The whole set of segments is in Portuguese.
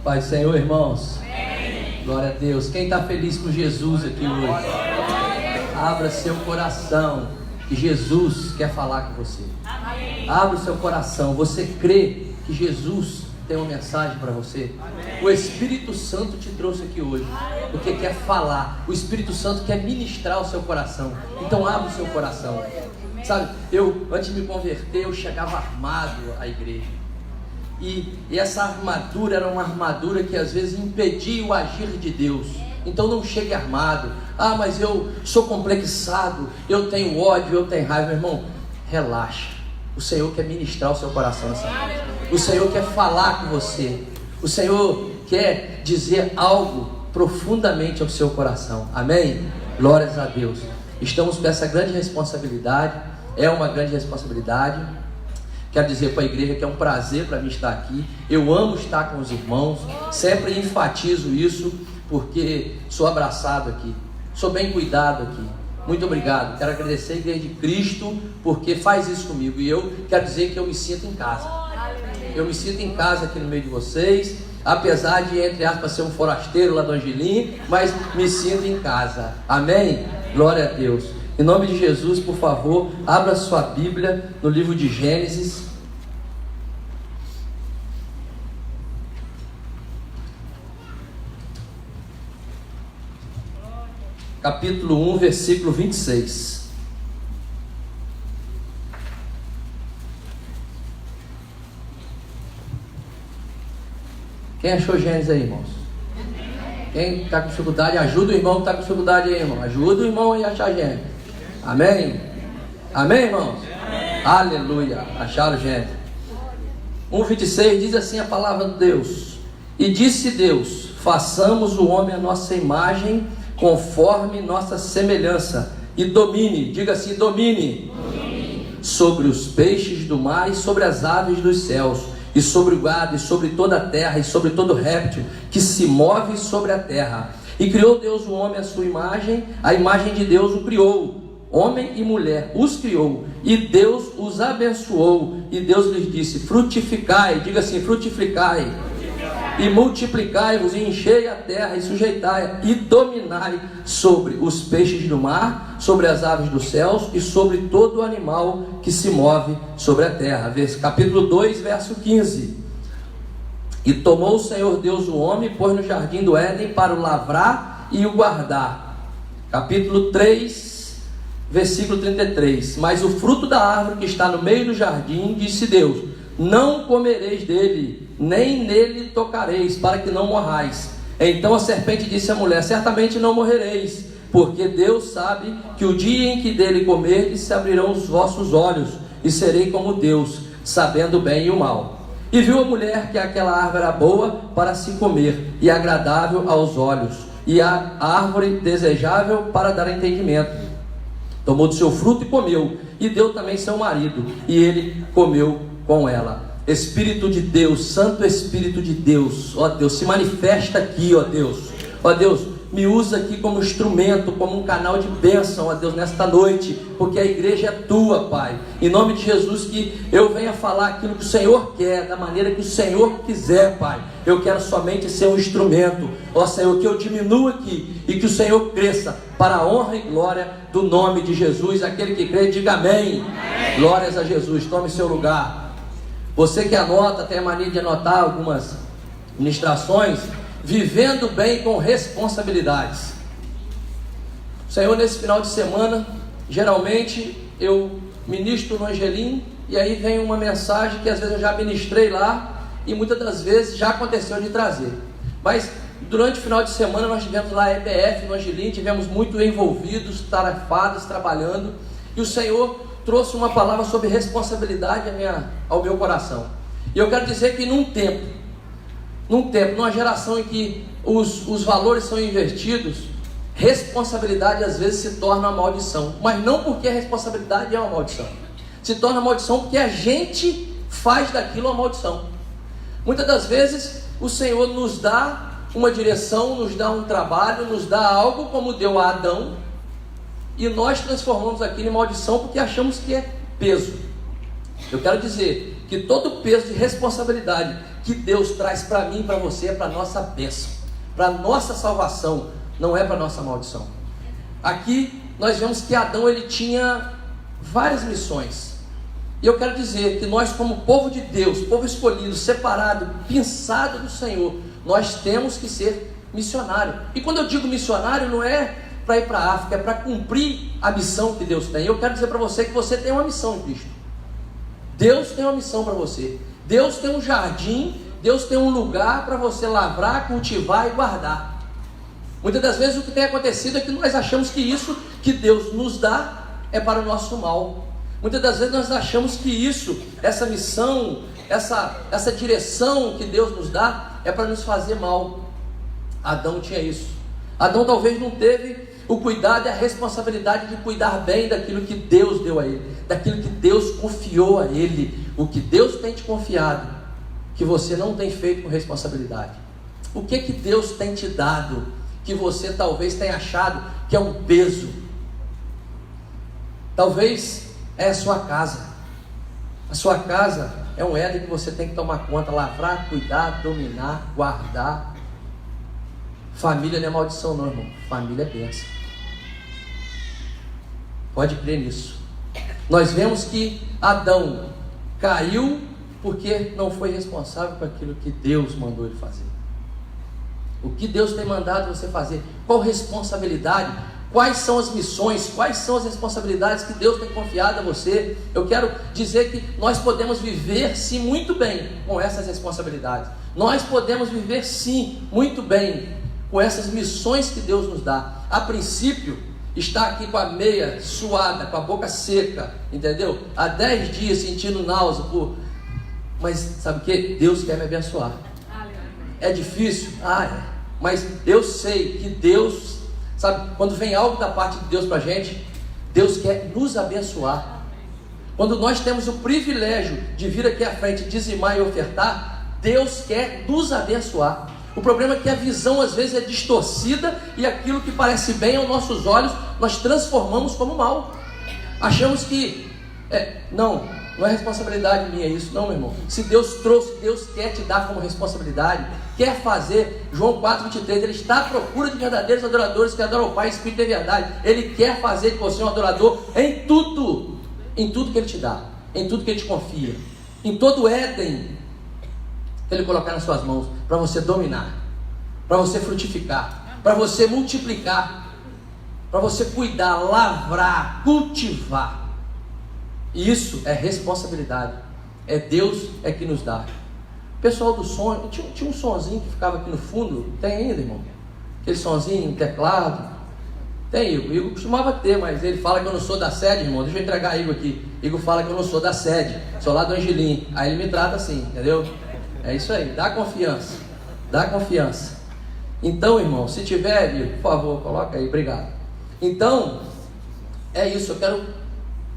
Pai, Senhor, irmãos. Amém. Glória a Deus. Quem está feliz com Jesus aqui hoje? Abra seu coração, que Jesus quer falar com você. Amém. Abra o seu coração. Você crê que Jesus tem uma mensagem para você? Amém. O Espírito Santo te trouxe aqui hoje, porque quer falar. O Espírito Santo quer ministrar o seu coração. Então abra o seu coração. Sabe, antes de me converter, eu chegava armado à igreja. E essa armadura era uma armadura que às vezes impedia o agir de Deus. Então não chegue armado. Ah, mas eu sou complexado, eu tenho ódio, eu tenho raiva. Meu irmão, relaxa. O Senhor quer ministrar o seu coração nessa noite. O Senhor quer falar com você. O Senhor quer dizer algo profundamente ao seu coração. Amém? Glórias a Deus. Estamos com essa grande responsabilidade. É uma grande responsabilidade. Quero dizer para a igreja que é um prazer para mim estar aqui. Eu amo estar com os irmãos. Sempre enfatizo isso, porque sou abraçado aqui, sou bem cuidado aqui. Muito obrigado. Quero agradecer a Igreja de Cristo, porque faz isso comigo. E eu quero dizer que eu me sinto em casa. Eu me sinto em casa aqui no meio de vocês, apesar de, entre aspas, ser um forasteiro lá do Angelim, mas me sinto em casa. Amém? Glória a Deus. Em nome de Jesus, por favor, abra sua Bíblia no livro de Gênesis. Capítulo 1, versículo 26. Quem achou Gênesis aí, irmãos? Quem está com dificuldade, ajuda o irmão que está com dificuldade aí, irmão. Ajuda o irmão aí a achar Gênesis. Amém? Amém, irmãos? Amém. Aleluia. Acharam Gênesis. 1,26 diz assim a palavra de Deus. E disse Deus: façamos o homem à nossa imagem, conforme nossa semelhança, e domine, diga assim, domine, sobre os peixes do mar e sobre as aves dos céus, e sobre o gado, e sobre toda a terra, e sobre todo réptil que se move sobre a terra. E criou Deus o homem à sua imagem, a imagem de Deus o criou, homem e mulher os criou, e Deus os abençoou, e Deus lhes disse: frutificai, diga assim, frutificai, e multiplicai-vos, e enchei a terra, e sujeitai, e dominai sobre os peixes do mar, sobre as aves dos céus, e sobre todo animal que se move sobre a terra. Capítulo 2, verso 15. E tomou o Senhor Deus o homem, e pôs no jardim do Éden para o lavrar e o guardar. Capítulo 3, versículo 33. Mas o fruto da árvore que está no meio do jardim, disse Deus: não comereis dele, nem nele tocareis, para que não morrais. Então a serpente disse à mulher: certamente não morrereis, porque Deus sabe que o dia em que dele comerdes se abrirão os vossos olhos, e serei como Deus, sabendo o bem e o mal. E viu a mulher que aquela árvore era boa para se comer, e agradável aos olhos, e a árvore desejável para dar entendimento. Tomou do seu fruto e comeu, e deu também seu marido, e ele comeu com ela. Espírito de Deus, Santo Espírito de Deus, ó Deus, se manifesta aqui, ó Deus. Ó Deus, me usa aqui como instrumento, como um canal de bênção, ó Deus, nesta noite, porque a igreja é tua, Pai. Em nome de Jesus, que eu venha falar aquilo que o Senhor quer, da maneira que o Senhor quiser, Pai. Eu quero somente ser um instrumento, ó Senhor, que eu diminua aqui e que o Senhor cresça, para a honra e glória do nome de Jesus. Aquele que crê, diga amém. Amém. Glórias a Jesus. Tome seu lugar. Você que anota, tem a mania de anotar algumas ministrações. Vivendo bem com responsabilidades. Senhor, nesse final de semana, geralmente eu ministro no Angelim, e aí vem uma mensagem que às vezes eu já ministrei lá, e muitas das vezes já aconteceu de trazer. Mas durante o final de semana nós tivemos lá a EBF no Angelim, tivemos muito envolvidos, tarefados, trabalhando, e o Senhor trouxe uma palavra sobre responsabilidade ao meu coração. E eu quero dizer que num tempo, numa geração em que os valores são invertidos, responsabilidade às vezes se torna uma maldição. Mas não porque a responsabilidade é uma maldição. Se torna maldição porque a gente faz daquilo uma maldição. Muitas das vezes o Senhor nos dá uma direção, nos dá um trabalho, nos dá algo como deu a Adão, e nós transformamos aquilo em maldição porque achamos que é peso. Eu quero dizer que todo o peso de responsabilidade que Deus traz para mim e para você é para a nossa bênção, para a nossa salvação, não é para a nossa maldição. Aqui nós vemos que Adão ele tinha várias missões. E eu quero dizer que nós, como povo de Deus, povo escolhido, separado, pensado do Senhor, nós temos que ser missionário. E quando eu digo missionário, não é para ir para a África, é para cumprir a missão que Deus tem. Eu quero dizer para você que você tem uma missão em Cristo. Deus tem uma missão para você. Deus tem um jardim, Deus tem um lugar para você lavrar, cultivar e guardar. Muitas das vezes o que tem acontecido é que nós achamos que isso que Deus nos dá é para o nosso mal. Muitas das vezes nós achamos que isso, essa missão, essa direção que Deus nos dá é para nos fazer mal. Adão tinha isso. Adão talvez não teve o cuidado e a responsabilidade de cuidar bem daquilo que Deus deu a ele, daquilo que Deus confiou a ele. O que Deus tem te confiado, que você não tem feito com responsabilidade. O que Deus tem te dado, que você talvez tenha achado que é um peso. Talvez é a sua casa. A sua casa é um Éden que você tem que tomar conta, lavrar, cuidar, dominar, guardar. Família não é maldição não, irmão. Família é bênção. Pode crer nisso. Nós vemos que Adão caiu porque não foi responsável por aquilo que Deus mandou ele fazer. O que Deus tem mandado você fazer? Qual responsabilidade? Quais são as missões? Quais são as responsabilidades que Deus tem confiado a você? Eu quero dizer que nós podemos viver sim muito bem com essas responsabilidades. Nós podemos viver sim muito bem com essas missões que Deus nos dá. A princípio, está aqui com a meia suada, com a boca seca, entendeu? Há 10 dias sentindo náusea, mas sabe o que? Deus quer me abençoar. É difícil? É. Mas eu sei que Deus, sabe, quando vem algo da parte de Deus para a gente, Deus quer nos abençoar. Quando nós temos o privilégio de vir aqui à frente, dizimar e ofertar, Deus quer nos abençoar. O problema é que a visão às vezes é distorcida e aquilo que parece bem aos nossos olhos, nós transformamos como mal. Achamos que, não é responsabilidade minha isso, não, meu irmão. Se Deus trouxe, Deus quer te dar como responsabilidade, quer fazer. João 4,23, Ele está à procura de verdadeiros adoradores que adoram o Pai, Espírito e verdade. Ele quer fazer de você um adorador em tudo que Ele te dá, em tudo que Ele te confia, em todo o Éden que Ele colocar nas suas mãos, para você dominar, para você frutificar, para você multiplicar, para você cuidar, lavrar, cultivar. Isso é responsabilidade. É Deus que nos dá. O pessoal do som, tinha um sonzinho que ficava aqui no fundo. Tem ainda, irmão? Aquele sonzinho, teclado. Tem, Igor. Igor costumava ter, mas ele fala que eu não sou da sede, irmão. Deixa eu entregar Igor aqui. Igor fala que eu não sou da sede, sou lá do Angelim. Aí ele me trata assim, entendeu? É isso aí, dá confiança. Dá confiança. Então, irmão, se tiver, Igor, por favor, coloca aí, obrigado. Então, é isso, eu quero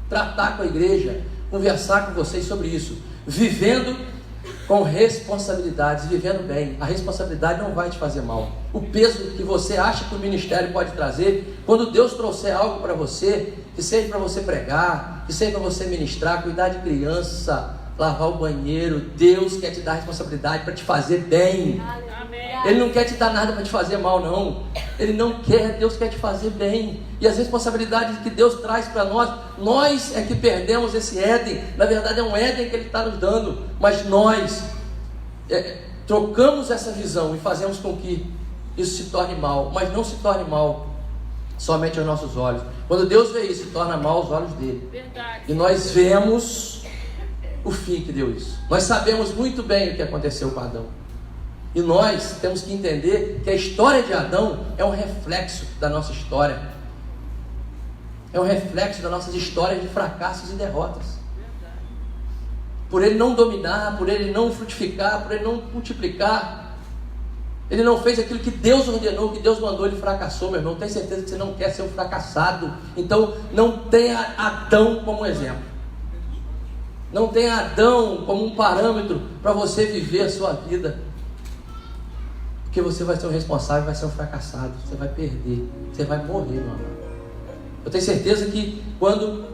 tratar com a igreja, conversar com vocês sobre isso, vivendo com responsabilidades, vivendo bem. A responsabilidade não vai te fazer mal. O peso que você acha que o ministério pode trazer, quando Deus trouxer algo para você, que seja para você pregar, que seja para você ministrar, cuidar de criança, lavar o banheiro, Deus quer te dar responsabilidade para te fazer bem. Ele não quer te dar nada para te fazer mal, não. Ele não quer, Deus quer te fazer bem. E as responsabilidades que Deus traz para nós é que perdemos esse Éden. Na verdade é um Éden que Ele está nos dando. Mas nós trocamos essa visão e fazemos com que isso se torne mal. Mas não se torne mal somente aos nossos olhos. Quando Deus vê isso, se torna mal aos olhos dele. Verdade. E nós vemos o fim que deu isso. Nós sabemos muito bem o que aconteceu com Adão. E nós temos que entender que a história de Adão é um reflexo da nossa história. É um reflexo das nossas histórias de fracassos e derrotas. Por ele não dominar, por ele não frutificar, por ele não multiplicar, ele não fez aquilo que Deus ordenou, que Deus mandou, ele fracassou, meu irmão. Tenho certeza que você não quer ser um fracassado. Então não tenha Adão como exemplo. Não tenha Adão como um parâmetro para você viver a sua vida. Porque você vai ser o responsável, vai ser um fracassado. Você vai perder, você vai morrer, meu amor. Eu tenho certeza que quando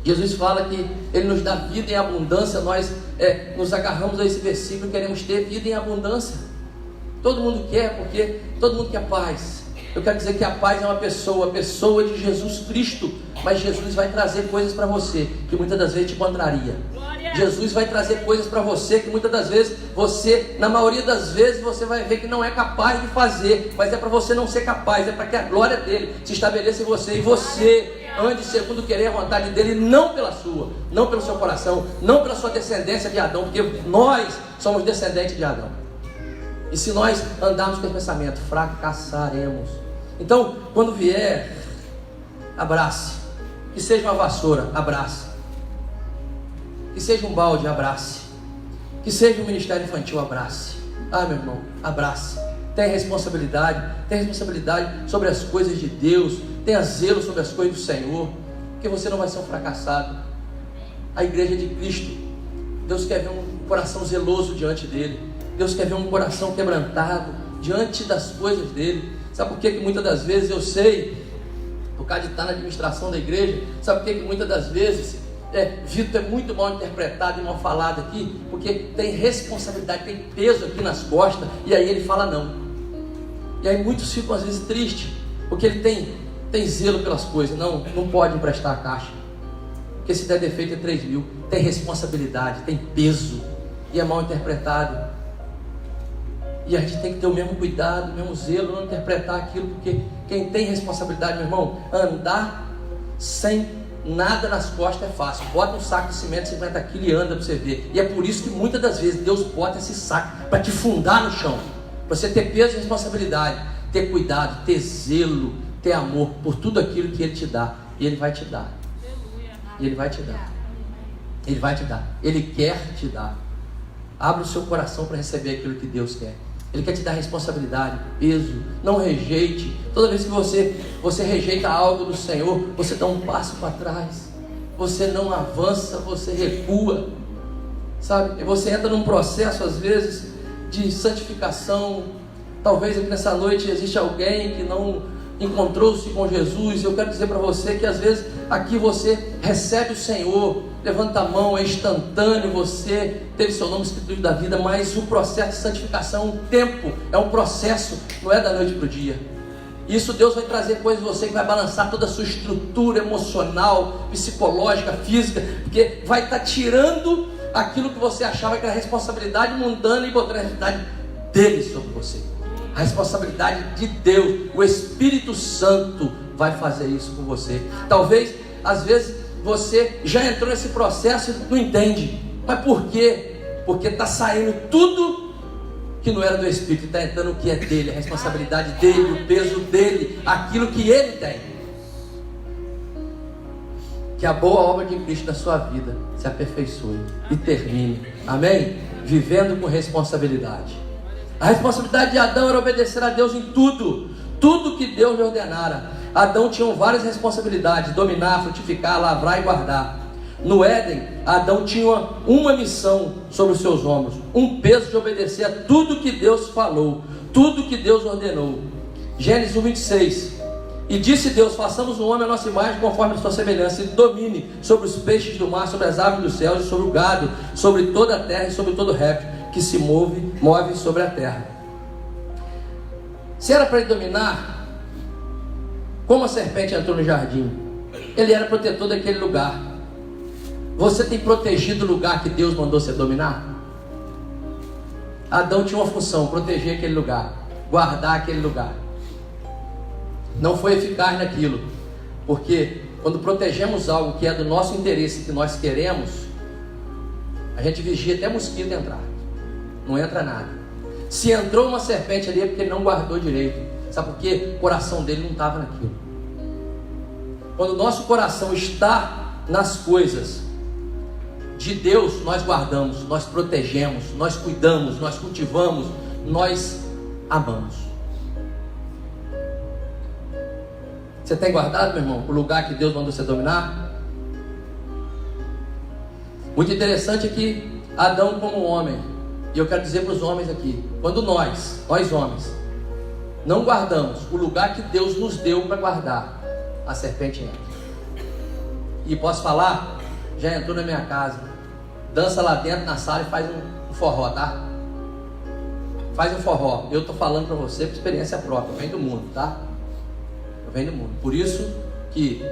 Jesus fala que Ele nos dá vida em abundância. Nós nos agarramos a esse versículo e queremos ter vida em abundância. Todo mundo quer, porque todo mundo quer paz. Eu quero dizer que a paz é uma pessoa, a pessoa de Jesus Cristo. Mas Jesus vai trazer coisas para você que muitas das vezes te contraria. Jesus vai trazer coisas para você que muitas das vezes você, na maioria das vezes, você vai ver que não é capaz de fazer. Mas é para você não ser capaz, é para que a glória dele se estabeleça em você. E você ande segundo querer a vontade dele, não pela sua, não pelo seu coração, não pela sua descendência de Adão, porque nós somos descendentes de Adão. E se nós andarmos com esse pensamento, fracassaremos. Então, quando vier, abrace. Que seja uma vassoura, abrace. Que seja um balde, abrace. Que seja um ministério infantil, abrace. Ah, meu irmão, abrace. Tenha responsabilidade sobre as coisas de Deus. Tenha zelo sobre as coisas do Senhor, porque você não vai ser um fracassado. A igreja de Cristo, Deus quer ver um coração zeloso diante dele. Deus quer ver um coração quebrantado diante das coisas dele. Sabe por que muitas das vezes eu sei, por causa de estar na administração da igreja, sabe por que muitas das vezes Vitor é muito mal interpretado e mal falado aqui? Porque tem responsabilidade, tem peso aqui nas costas, e aí ele fala não. E aí muitos ficam às vezes tristes, porque ele tem zelo pelas coisas. Não pode emprestar a caixa, porque se der defeito é 3 mil. Tem responsabilidade, tem peso, e é mal interpretado. E a gente tem que ter o mesmo cuidado, o mesmo zelo, não interpretar aquilo, porque quem tem responsabilidade, meu irmão, andar sem nada nas costas é fácil. Bota um saco de cimento, 50 quilos e anda para você ver. E é por isso que muitas das vezes Deus bota esse saco para te fundar no chão, para você ter peso e responsabilidade, ter cuidado, ter zelo, ter amor por tudo aquilo que Ele te dá. E Ele vai te dar. E Ele vai te dar. Ele vai te dar. Ele quer te dar. Abra o seu coração para receber aquilo que Deus quer. Ele quer te dar responsabilidade, peso. Não rejeite. Toda vez que você rejeita algo do Senhor, você dá um passo para trás. Você não avança, você recua. Sabe? E você entra num processo, às vezes, de santificação. Talvez aqui nessa noite existe alguém que não encontrou-se com Jesus. Eu quero dizer para você que às vezes aqui você recebe o Senhor, levanta a mão, é instantâneo, você teve seu nome escrito no livro da vida, mas o processo de santificação é um tempo, é um processo, não é da noite para o dia. Isso Deus vai trazer coisas em você que vai balançar toda a sua estrutura emocional, psicológica, física, porque vai estar tirando aquilo que você achava que era responsabilidade mundana e botando a responsabilidade dele sobre você. A responsabilidade de Deus, o Espírito Santo vai fazer isso com você. Talvez, às vezes, você já entrou nesse processo e não entende. Mas por quê? Porque está saindo tudo que não era do Espírito, está entrando o que é dele, a responsabilidade dele, o peso dele, aquilo que ele tem. Que a boa obra de Cristo na sua vida se aperfeiçoe e termine. Amém? Vivendo com responsabilidade. A responsabilidade de Adão era obedecer a Deus em tudo. Tudo que Deus lhe ordenara. Adão tinha várias responsabilidades: dominar, frutificar, lavrar e guardar. No Éden, Adão tinha uma missão sobre os seus ombros, um peso de obedecer a tudo que Deus falou, tudo que Deus ordenou. Gênesis 1:26. E disse Deus: façamos um homem à nossa imagem, conforme a sua semelhança, e domine sobre os peixes do mar, sobre as aves dos céus, e sobre o gado, sobre toda a terra e sobre todo réptil que se move sobre a terra. Se era para ele dominar, como a serpente entrou no jardim, ele era protetor daquele lugar. Você tem protegido o lugar que Deus mandou você dominar? Adão tinha uma função: proteger aquele lugar, guardar aquele lugar. Não foi eficaz naquilo, porque quando protegemos algo que é do nosso interesse, que nós queremos, a gente vigia até mosquito entrar. Não entra nada. Se entrou uma serpente ali é porque ele não guardou direito. Sabe por quê? O coração dele não estava naquilo. Quando o nosso coração está nas coisas de Deus, nós guardamos, nós protegemos, nós cuidamos, nós cultivamos, nós amamos. Você tem guardado, meu irmão, o lugar que Deus mandou você dominar? Muito interessante é que Adão, como homem, e eu quero dizer para os homens aqui, quando nós homens, não guardamos o lugar que Deus nos deu para guardar, a serpente entra. E posso falar? Já entrou na minha casa, dança lá dentro na sala e faz um forró, tá? Faz um forró. Eu tô falando para você por experiência própria. Eu venho do mundo, tá? Eu venho do mundo. Por isso que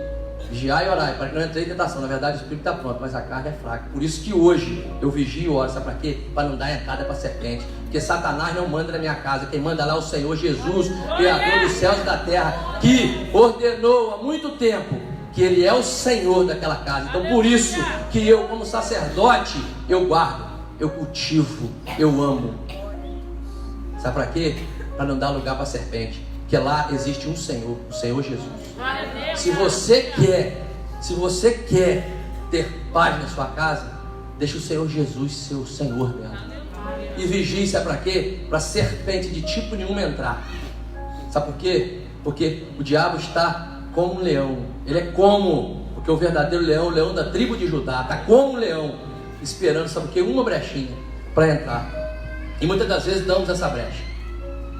vigiar e orar, para que não entre em tentação. Na verdade o espírito está pronto, mas a carne é fraca. Por isso que hoje eu vigio e oro. Sabe para quê? Para não dar entrada para a serpente. Porque Satanás não manda na minha casa. Quem manda lá é o Senhor Jesus, Criador dos céus e da terra, que ordenou há muito tempo que Ele é o Senhor daquela casa. Então por isso que eu, como sacerdote, eu guardo, eu cultivo, eu amo. Sabe para quê? Para não dar lugar para a serpente. Porque lá existe um Senhor, o Senhor Jesus. Se você quer ter paz na sua casa, deixa o Senhor Jesus ser o Senhor dela. E vigie, sabe para quê? Para serpente de tipo nenhum entrar. Sabe por quê? Porque o diabo está como um leão. Ele é como, porque o verdadeiro leão, o leão da tribo de Judá, está como um leão, esperando, sabe o quê? Uma brechinha para entrar. E muitas das vezes damos essa brecha.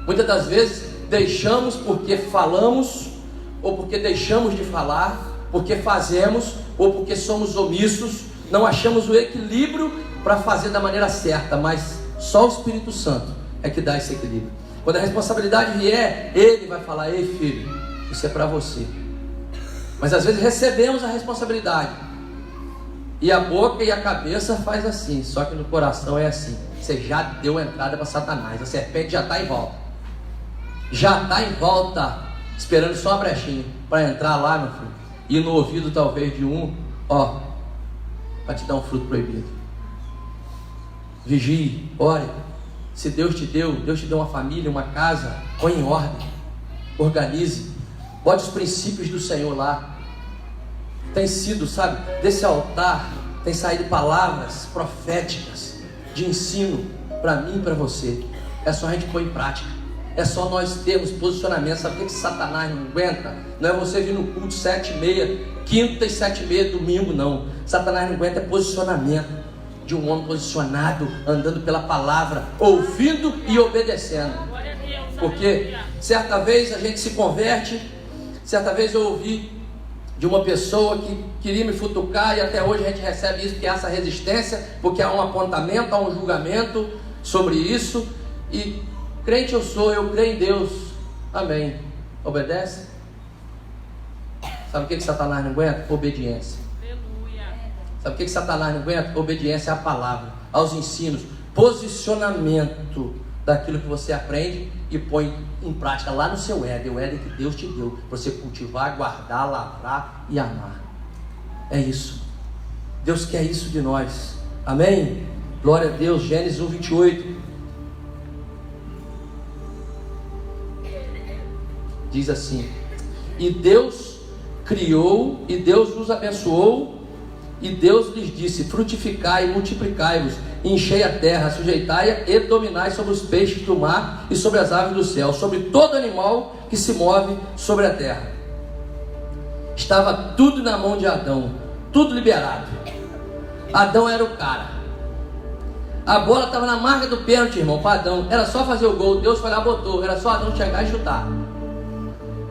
Muitas das vezes deixamos porque falamos, ou porque deixamos de falar, porque fazemos, ou porque somos omissos, não achamos o equilíbrio para fazer da maneira certa, mas só o Espírito Santo é que dá esse equilíbrio. Quando a responsabilidade vier, Ele vai falar: ei filho, isso é para você. Mas às vezes recebemos a responsabilidade e a boca e a cabeça faz assim, só que no coração é assim. Você já deu entrada para Satanás, a serpente já está em volta. Já está em volta, esperando só uma brechinha para entrar lá, meu filho, e no ouvido talvez de para te dar um fruto proibido. Vigie, ore. Se Deus te deu uma família, uma casa, põe em ordem, organize, bote os princípios do Senhor lá. Tem sido, sabe, desse altar tem saído palavras proféticas de ensino para mim e para você. É só a gente pôr em prática. É só nós termos posicionamento. Sabe o que Satanás não aguenta? Não é você vir no culto 7h30, quinta e 7h30 domingo, não. Satanás não aguenta é posicionamento de um homem posicionado, andando pela palavra, ouvindo e obedecendo. Porque certa vez a gente se converte. Certa vez eu ouvi de uma pessoa que queria me futucar, e até hoje a gente recebe isso, que há essa resistência, porque há um apontamento, há um julgamento sobre isso. E crente eu sou, eu creio em Deus, amém. Obedece? Sabe o que Satanás não aguenta? Obediência. Sabe o que Satanás não aguenta? Obediência à palavra, aos ensinos, posicionamento daquilo que você aprende e põe em prática lá no seu Éden, o Éden que Deus te deu, para você cultivar, guardar, lavrar e amar. É isso. Deus quer isso de nós. Amém? Glória a Deus. Gênesis 1:28 diz assim: e Deus criou, e Deus os abençoou, e Deus lhes disse: frutificai e multiplicai-vos, enchei a terra, sujeitai-a e dominai sobre os peixes do mar e sobre as aves do céu, sobre todo animal que se move sobre a terra. Estava tudo na mão de Adão, tudo liberado. Adão era o cara. A bola estava na marca do pênalti, irmão, para Adão. Era só fazer o gol. Deus foi lá, botou. Era só Adão chegar e chutar.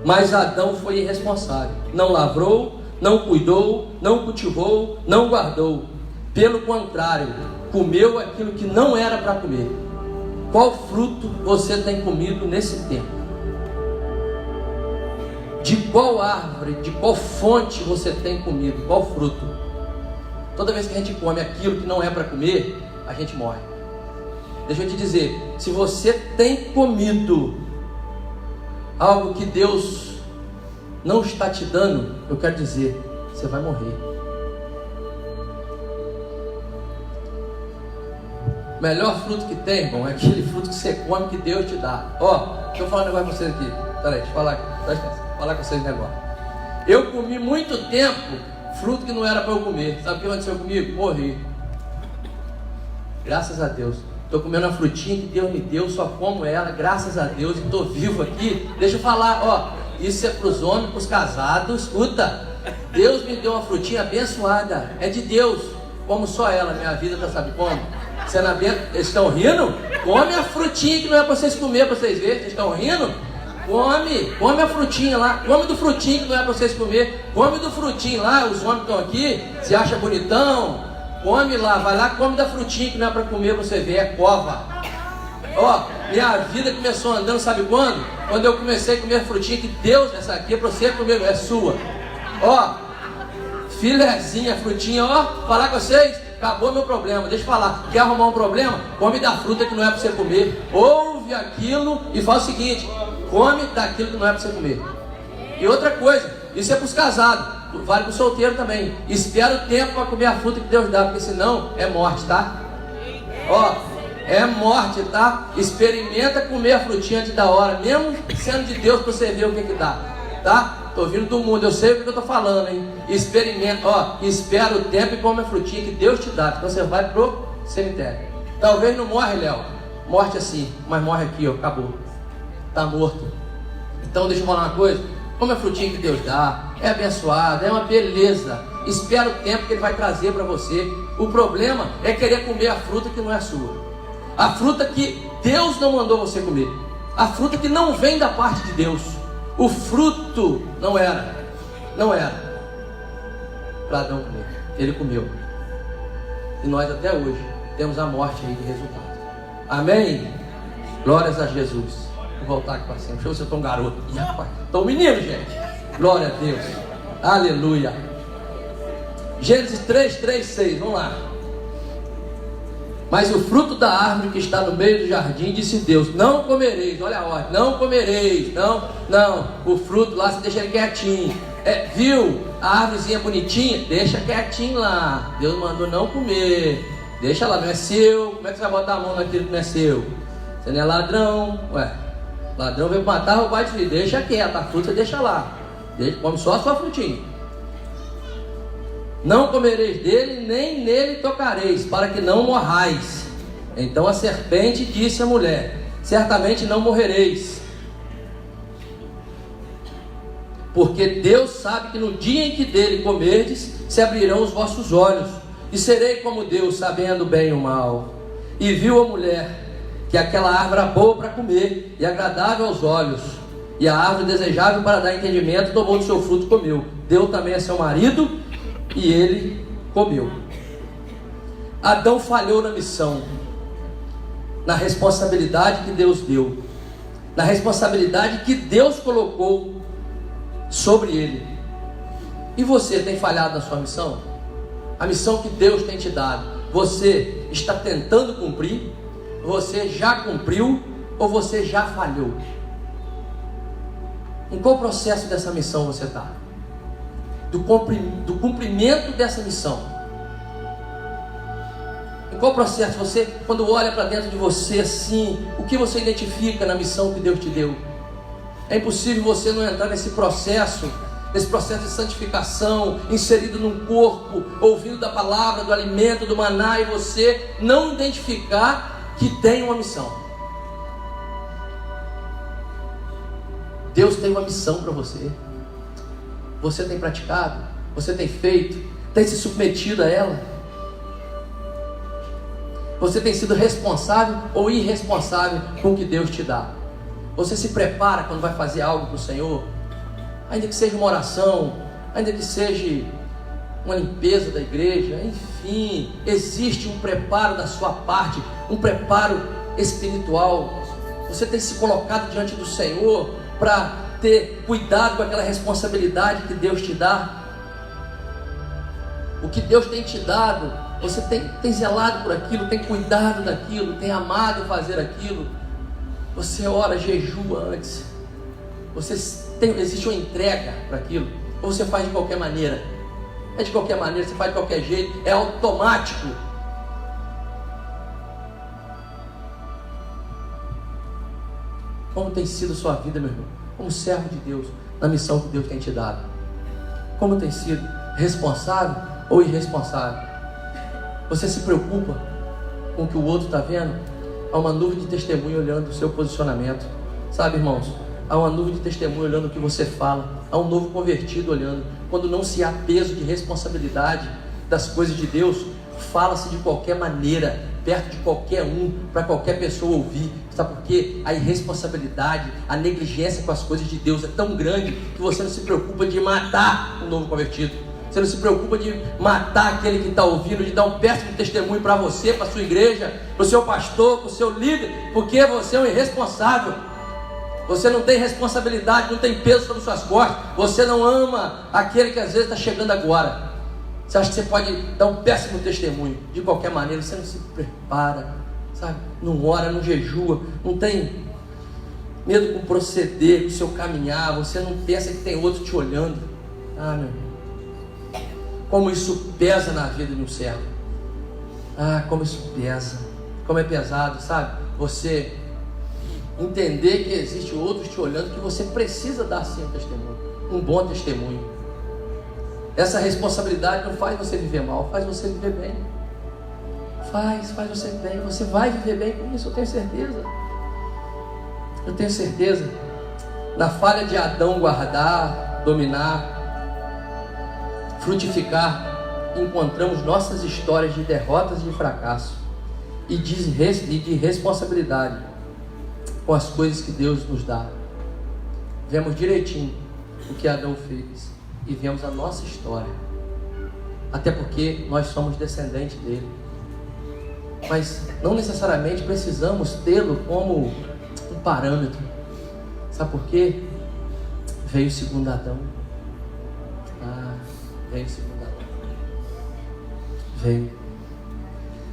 Mas Adão foi irresponsável. Não lavrou, não cuidou, não cultivou, não guardou. Pelo contrário, comeu aquilo que não era para comer. Qual fruto você tem comido nesse tempo? De qual árvore, de qual fonte você tem comido? Qual fruto? Toda vez que a gente come aquilo que não é para comer, a gente morre. Deixa eu te dizer, se você tem comido algo que Deus não está te dando, eu quero dizer, você vai morrer. O melhor fruto que tem, irmão, é aquele fruto que você come, que Deus te dá. Deixa eu falar um negócio com vocês aqui. Peraí, deixa eu falar com vocês um negócio. Eu comi muito tempo fruto que não era para eu comer. Sabe o que aconteceu comigo? Morri. Graças a Deus. Estou comendo uma frutinha que Deus me deu, só como ela, graças a Deus, e estou vivo aqui. Deixa eu falar, isso é para os homens, para os casados. Escuta, Deus me deu uma frutinha abençoada, é de Deus, como só ela. Minha vida está, sabe como? Eles estão rindo? Come a frutinha que não é para vocês comer, para vocês verem. Vocês estão rindo? come a frutinha lá, come do frutinho que não é para vocês comer, come do frutinho lá, os homens estão aqui, se acha bonitão, come lá, vai lá, come da frutinha que não é para comer, você vê, é cova. Ó, minha vida começou andando, sabe quando? Quando eu comecei a comer frutinha, que Deus, essa aqui é para você comer, é sua. Ó, filezinha, frutinha, ó, falar com vocês, acabou meu problema, deixa eu falar, quer arrumar um problema? Come da fruta que não é para você comer, ouve aquilo e faz o seguinte, come daquilo que não é para você comer. E outra coisa, isso é para os casados, vale para o solteiro também, espera o tempo para comer a fruta que Deus dá, porque senão é morte, tá? Ó, é morte, tá? Experimenta comer a frutinha antes da hora, mesmo sendo de Deus, para você ver o que dá, tá? Estou vindo do mundo, eu sei o que eu estou falando, hein? Experimenta, ó, espera o tempo e come a frutinha que Deus te dá. Então você vai pro cemitério. Talvez não morre, Léo. Morte assim, mas morre aqui, ó, acabou. Está morto. Então deixa eu falar uma coisa. Come a frutinha que Deus dá. É abençoada, é uma beleza. Espera o tempo que Ele vai trazer para você. O problema é querer comer a fruta que não é sua. A fruta que Deus não mandou você comer. A fruta que não vem da parte de Deus. O fruto não era para Adão comer, ele comeu, e nós até hoje temos a morte aí de resultado. Amém? Glórias a Jesus. Vou voltar aqui para cima, deixa eu ver se eu estou um garoto. Ih, rapaz, estou um menino, gente. Glória a Deus, aleluia. Gênesis 3:6, vamos lá. Mas o fruto da árvore que está no meio do jardim, disse Deus, não comereis, olha a ordem, não comereis, não, o fruto lá você deixa ele quietinho, viu, a árvorezinha bonitinha, deixa quietinho lá, Deus mandou não comer, deixa lá, não é seu, como é que você vai botar a mão naquilo que não é seu? Você não é ladrão, ladrão veio matar, roubar de vida, deixa quieto, a fruta deixa lá, come só a sua frutinha. Não comereis dele, nem nele tocareis, para que não morrais. Então a serpente disse à mulher, certamente não morrereis, porque Deus sabe que no dia em que dele comerdes, se abrirão os vossos olhos, e serei como Deus, sabendo o bem e o mal. E viu a mulher que aquela árvore era boa para comer, e agradável aos olhos, e a árvore desejável para dar entendimento, tomou do seu fruto e comeu. Deu também a seu marido, e ele comeu. Adão falhou na missão, na responsabilidade que Deus deu, na responsabilidade que Deus colocou sobre ele. E você tem falhado na sua missão? A missão que Deus tem te dado, você está tentando cumprir? Você já cumpriu ou você já falhou? Em qual processo dessa missão você está? Do cumprimento dessa missão. Em qual processo você, quando olha para dentro de você assim, o que você identifica na missão que Deus te deu? É impossível você não entrar nesse processo de santificação, inserido num corpo, ouvindo da palavra, do alimento, do maná, e você não identificar que tem uma missão. Deus tem uma missão para você. Você tem praticado? Você tem feito? Tem se submetido a ela? Você tem sido responsável ou irresponsável com o que Deus te dá? Você se prepara quando vai fazer algo para o Senhor? Ainda que seja uma oração, ainda que seja uma limpeza da igreja, enfim, existe um preparo da sua parte, um preparo espiritual. Você tem se colocado diante do Senhor para ter cuidado com aquela responsabilidade que Deus te dá? O que Deus tem te dado, você tem zelado por aquilo, tem cuidado daquilo, tem amado fazer aquilo? Você ora, jejua antes? Existe uma entrega para aquilo? Ou você faz de qualquer maneira? É de qualquer maneira, você faz de qualquer jeito, é automático. Como tem sido a sua vida, meu irmão? Como servo de Deus, na missão que Deus tem te dado? Como tem sido? Responsável ou irresponsável? Você se preocupa com o que o outro está vendo? Há uma nuvem de testemunho olhando o seu posicionamento. Sabe, irmãos? Há uma nuvem de testemunho olhando o que você fala. Há um novo convertido olhando. Quando não se há peso de responsabilidade das coisas de Deus, fala-se de qualquer maneira, perto de qualquer um, para qualquer pessoa ouvir. Sabe por quê? A irresponsabilidade, a negligência com as coisas de Deus é tão grande que você não se preocupa de matar um novo convertido. Você não se preocupa de matar aquele que está ouvindo, de dar um péssimo testemunho para você, para a sua igreja, para o seu pastor, para o seu líder, porque você é um irresponsável. Você não tem responsabilidade, não tem peso sobre suas costas. Você não ama aquele que às vezes está chegando agora. Você acha que você pode dar um péssimo testemunho. De qualquer maneira, você não se prepara, sabe? Não ora, não jejua, não tem medo com o proceder, com o seu caminhar. Você não pensa que tem outro te olhando. Ah, meu irmão, como isso pesa na vida de um servo. Ah, como isso pesa. Como é pesado, sabe? Você entender que existe outros te olhando, que você precisa dar sim um testemunho, um bom testemunho. Essa responsabilidade não faz você viver mal, faz você viver bem. Faz você bem. Você vai viver bem com isso, eu tenho certeza. Eu tenho certeza. Na falha de Adão guardar, dominar, frutificar, encontramos nossas histórias de derrotas e de fracasso e de responsabilidade com as coisas que Deus nos dá. Vemos direitinho o que Adão fez e vemos a nossa história, até porque nós somos descendentes dele, mas não necessariamente precisamos tê-lo como um parâmetro. Sabe por quê? Veio o segundo Adão. Veio o segundo Adão. Veio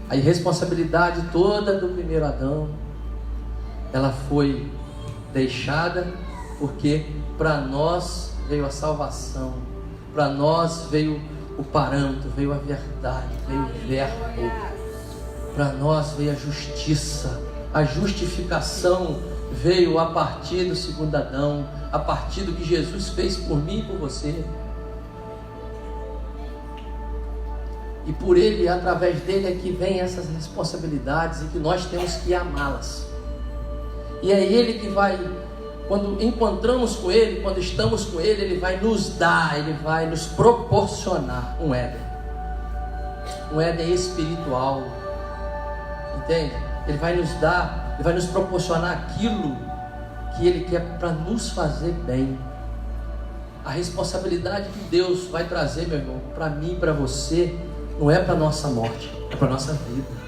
a irresponsabilidade toda do primeiro Adão. Ela foi deixada porque para nós veio a salvação, para nós veio o parâmetro, veio a verdade, veio o verbo, para nós veio a justiça, a justificação veio a partir do segundo Adão, a partir do que Jesus fez por mim e por você. E por ele, através dele é que vem essas responsabilidades e que nós temos que amá-las. E é ele que vai, quando encontramos com ele, quando estamos com ele, ele vai nos dar, ele vai nos proporcionar um Éden espiritual, entende? Ele vai nos dar, ele vai nos proporcionar aquilo que ele quer para nos fazer bem. A responsabilidade que Deus vai trazer, meu irmão, para mim e para você, não é para nossa morte, é para nossa vida.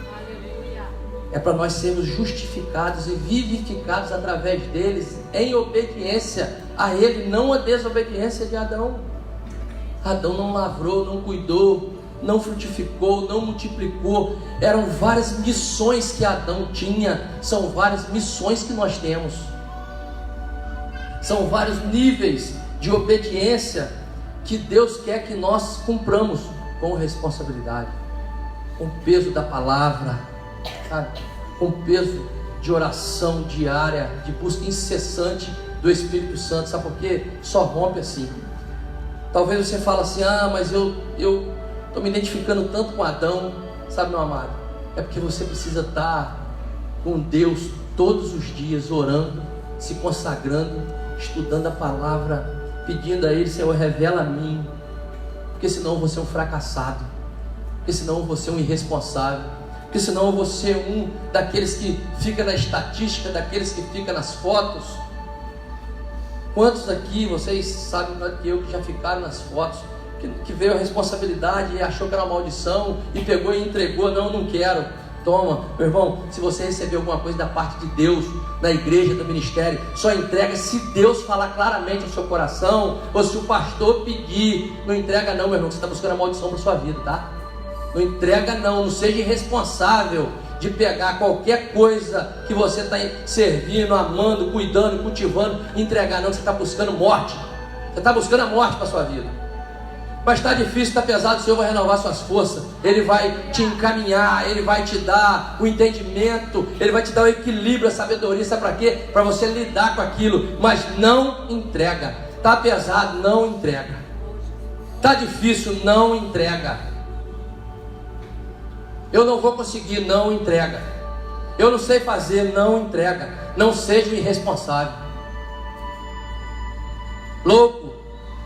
É para nós sermos justificados e vivificados através deles, em obediência a ele, não a desobediência de Adão. Adão não lavrou, não cuidou, não frutificou, não multiplicou. Eram várias missões que Adão tinha, são várias missões que nós temos. São vários níveis de obediência que Deus quer que nós cumpramos com responsabilidade, com o peso da palavra, sabe? Com o peso de oração diária, de busca incessante do Espírito Santo. Sabe por quê? Só rompe assim. Talvez você fale assim: ah, mas eu estou me identificando tanto com Adão. Sabe, meu amado, é porque você precisa estar com Deus todos os dias, orando, se consagrando, estudando a palavra, pedindo a Ele: Senhor, revela a mim, porque senão eu vou ser um fracassado, porque senão eu vou ser um irresponsável, porque senão eu vou ser um daqueles que fica na estatística, daqueles que fica nas fotos. Quantos aqui, vocês sabem melhor que eu, que já ficaram nas fotos, que veio a responsabilidade e achou que era uma maldição e pegou e entregou? Não quero. Toma, meu irmão, se você receber alguma coisa da parte de Deus, da igreja, do ministério, só entrega se Deus falar claramente ao seu coração, ou se o pastor pedir. Não entrega não, meu irmão, você está buscando a maldição para sua vida, tá? Não entrega não seja irresponsável de pegar qualquer coisa que você está servindo, amando, cuidando, cultivando, entregar não, você está buscando morte. Você está buscando a morte para sua vida. Mas está difícil, está pesado, o Senhor vai renovar suas forças. Ele vai te encaminhar, Ele vai te dar o entendimento, Ele vai te dar o equilíbrio, a sabedoria. Sabe para quê? Para você lidar com aquilo. Mas não entrega. Está pesado, não entrega. Está difícil, não entrega. Eu não vou conseguir, não entrega. Eu não sei fazer, não entrega. Não seja irresponsável. Louco,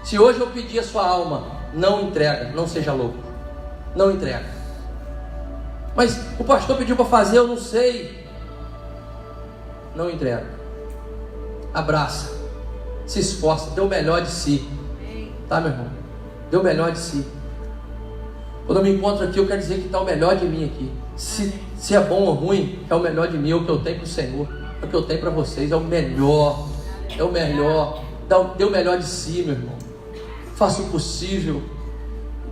se hoje eu pedir a sua alma, não entrega, não seja louco. Não entrega. Mas o pastor pediu para fazer, eu não sei. Não entrega. Abraça. Se esforça, dê o melhor de si. Tá, meu irmão? Dê o melhor de si. Quando eu me encontro aqui, eu quero dizer que está o melhor de mim aqui. Se é bom ou ruim, é o melhor de mim, é o que eu tenho para o Senhor, é o que eu tenho para vocês, é o melhor. É o melhor. Dê o melhor de si, meu irmão. Faça o possível.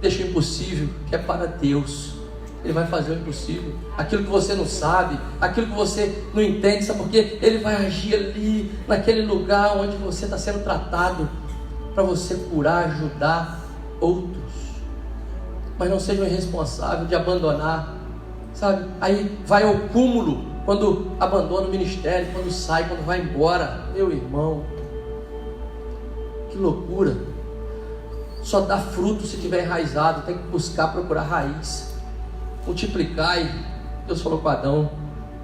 Deixa o impossível, que é para Deus. Ele vai fazer o impossível. Aquilo que você não sabe, aquilo que você não entende, sabe por quê? Ele vai agir ali, naquele lugar onde você está sendo tratado, para você curar, ajudar outros. Mas não seja irresponsável de abandonar, sabe? Aí vai ao cúmulo quando abandona o ministério, quando sai, quando vai embora. Meu irmão, que loucura. Só dá fruto se tiver enraizado. Tem que buscar, procurar raiz. Multiplicai. Deus falou com Adão.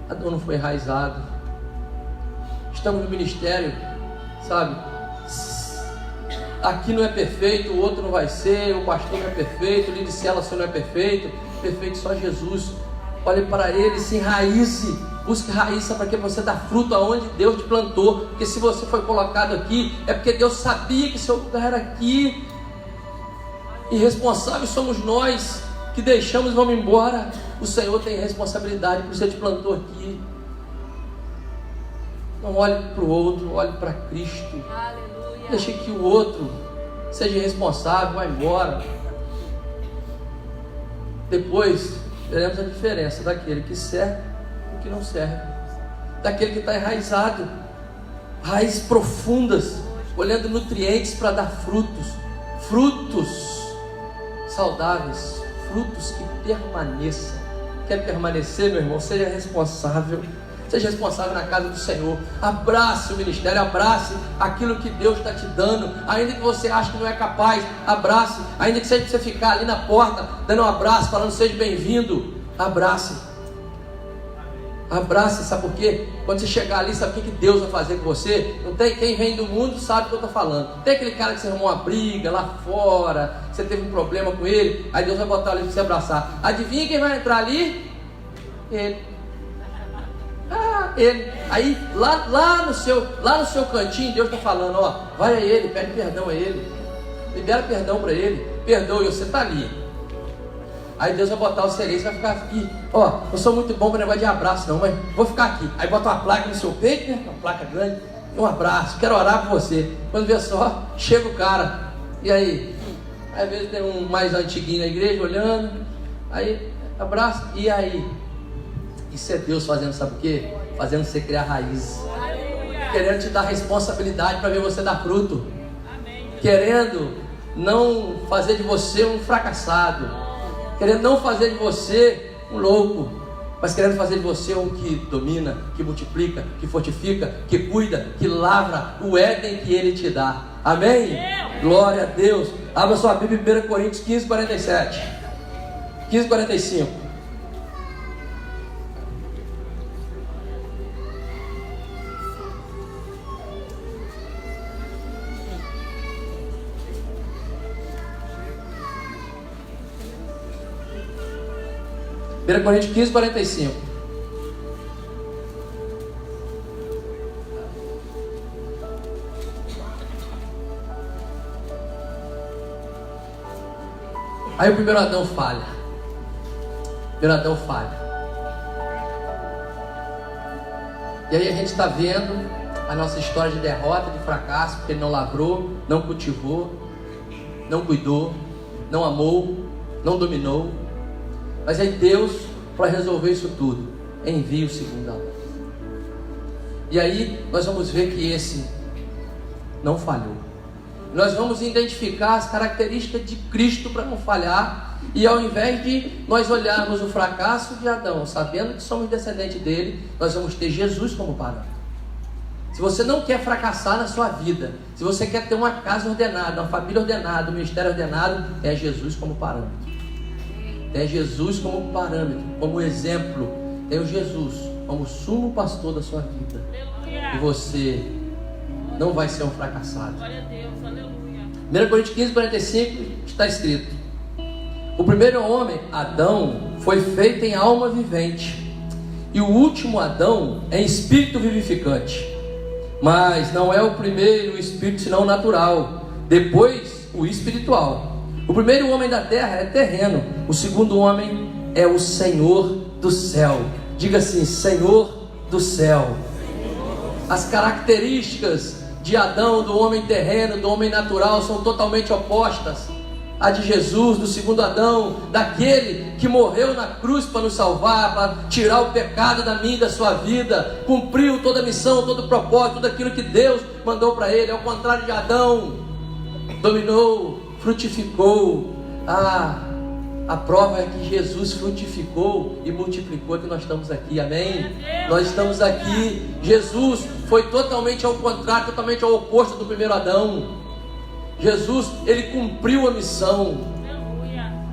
Adão não foi enraizado. Estamos no ministério, sabe? Aqui não é perfeito, o outro não vai ser, o pastor não é perfeito, o líder de célula não é perfeito. Perfeito só Jesus. Olhe para Ele, se enraize. Busque raiz para que você dê fruto aonde Deus te plantou. Porque se você foi colocado aqui, é porque Deus sabia que seu lugar era aqui. Irresponsáveis somos nós que deixamos e vamos embora. O Senhor tem responsabilidade, porque Ele te plantou aqui. Não olhe para o outro, olhe para Cristo. Aleluia. Deixe que o outro seja irresponsável, vá embora. Depois veremos a diferença daquele que serve e que não serve, daquele que está enraizado, raízes profundas, olhando nutrientes para dar frutos saudáveis, frutos que permaneçam. Quer permanecer, meu irmão? Seja responsável na casa do Senhor. Abrace o ministério, abrace aquilo que Deus está te dando, ainda que você ache que não é capaz. Abrace, ainda que seja para você ficar ali na porta dando um abraço, falando seja bem-vindo. Abrace, sabe por quê? Quando você chegar ali, sabe o que Deus vai fazer com você? Não tem, quem vem do mundo sabe o que eu estou falando. Tem aquele cara que você arrumou uma briga lá fora, você teve um problema com ele, aí Deus vai botar ali para você abraçar. Adivinha quem vai entrar ali? Ele. Ele. Aí lá no seu cantinho, Deus está falando, ó, vai a ele, pede perdão a ele, libera perdão para ele, perdoe, você está ali. Aí Deus vai botar o cereço e vai ficar aqui. Ó, eu sou muito bom para negócio de abraço não, mas vou ficar aqui. Aí bota uma placa no seu peito, né? Uma placa grande. Um abraço, quero orar por você. Quando vê só, chega o cara. E aí? Às vezes tem um mais antiguinho na igreja olhando. Aí, abraço. E aí? Isso é Deus fazendo, sabe o quê? Fazendo você criar raízes. Querendo te dar responsabilidade para ver você dar fruto. Querendo não fazer de você um fracassado. Querendo não fazer de você um louco, mas querendo fazer de você um que domina, que multiplica, que fortifica, que cuida, que lavra o Éden que Ele te dá. Amém? Glória a Deus. Abra sua Bíblia em 1 Coríntios 15, 47. 15, 45. Coríntios 15, 45. Aí o primeiro Adão falha. E aí a gente está vendo a nossa história de derrota, de fracasso, porque ele não lavrou, não cultivou, não cuidou, não amou, não dominou. Mas aí Deus, para resolver isso tudo, envia o segundo Adão. E aí nós vamos ver que esse não falhou. Nós vamos identificar as características de Cristo para não falhar. E ao invés de nós olharmos o fracasso de Adão, sabendo que somos descendentes dele, nós vamos ter Jesus como parâmetro. Se você não quer fracassar na sua vida, se você quer ter uma casa ordenada, uma família ordenada, um ministério ordenado, é Jesus como parâmetro. Tem Jesus como parâmetro, como exemplo. Tem o Jesus como sumo pastor da sua vida. E você não vai ser um fracassado. 1 Coríntios 15, 45 está escrito: O primeiro homem, Adão, foi feito em alma vivente, e o último Adão é espírito vivificante. Mas não é o primeiro espírito senão o natural, depois o espiritual. O primeiro homem da terra é terreno, o segundo homem é o Senhor do céu. Diga assim: Senhor do céu. As características de Adão, do homem terreno, do homem natural, são totalmente opostas à de Jesus, do segundo Adão, daquele que morreu na cruz para nos salvar, para tirar o pecado da minha e da sua vida, cumpriu toda a missão, todo o propósito, tudo aquilo que Deus mandou para ele. Ao contrário de Adão, dominou, frutificou. A prova é que Jesus frutificou e multiplicou, que nós estamos aqui, amém? Nós estamos aqui. Jesus foi totalmente ao contrário, totalmente ao oposto do primeiro Adão. Jesus, ele cumpriu a missão.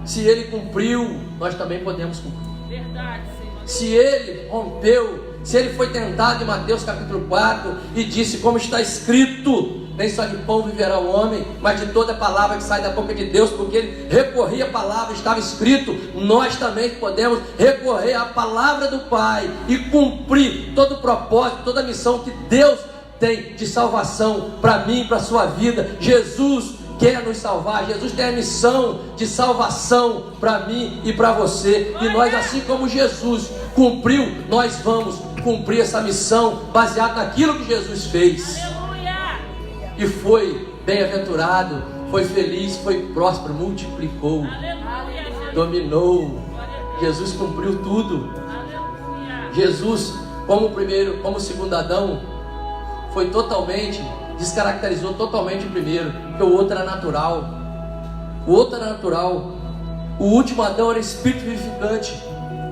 Se ele cumpriu, nós também podemos cumprir. Verdade, Senhor. Se ele rompeu, se ele foi tentado em Mateus capítulo 4 e disse, como está escrito, nem só de pão viverá o homem, mas de toda palavra que sai da boca de Deus, porque ele recorria à palavra, estava escrito. Nós também podemos recorrer à palavra do Pai e cumprir todo o propósito, toda a missão que Deus tem de salvação para mim, para a sua vida. Jesus quer nos salvar. Jesus tem a missão de salvação para mim e para você. E nós, assim como Jesus cumpriu, nós vamos cumprir essa missão baseado naquilo que Jesus fez. E foi bem-aventurado, foi feliz, foi próspero, multiplicou, dominou. Jesus cumpriu tudo. Jesus, como o primeiro, como o segundo Adão, foi totalmente, descaracterizou totalmente o primeiro, porque o outro era natural. O outro era natural. O último Adão era espírito vivificante.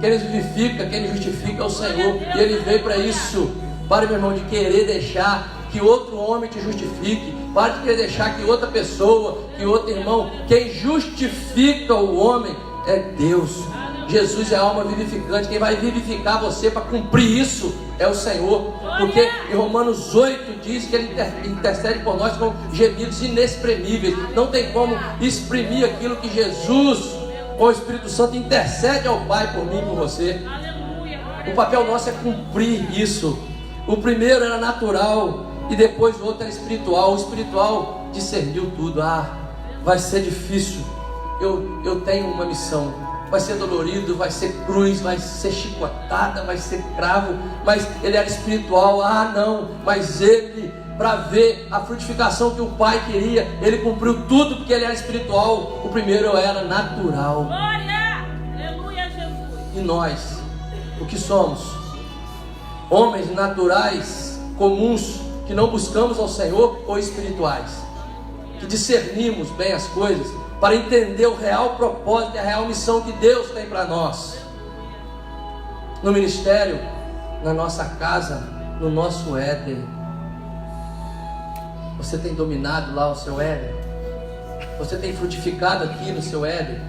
Quem nos vivifica, quem nos justifica é o Senhor. E ele veio para isso. Para, meu irmão, de querer deixar que outro homem te justifique. Para de querer deixar que outra pessoa, que outro irmão. Quem justifica o homem é Deus. Jesus é a alma vivificante. Quem vai vivificar você para cumprir isso é o Senhor. Porque em Romanos 8 diz que ele intercede por nós com gemidos inexprimíveis. Não tem como exprimir aquilo que Jesus, com o Espírito Santo, intercede ao Pai por mim e por você. O papel nosso é cumprir isso. O primeiro era natural e depois o outro era espiritual. O espiritual discerniu tudo. Vai ser difícil. Eu tenho uma missão. Vai ser dolorido, vai ser cruz, vai ser chicotada, vai ser cravo. Mas ele era espiritual. Não, mas ele, para ver a frutificação que o Pai queria, ele cumpriu tudo porque ele era espiritual. O primeiro era natural. Glória! Aleluia, Jesus! E nós, o que somos? Homens naturais, comuns, que não buscamos ao Senhor, ou espirituais? Que discernimos bem as coisas para entender o real propósito e a real missão que Deus tem para nós. No ministério, na nossa casa, no nosso Éden. Você tem dominado lá o seu Éden? Você tem frutificado aqui no seu Éden?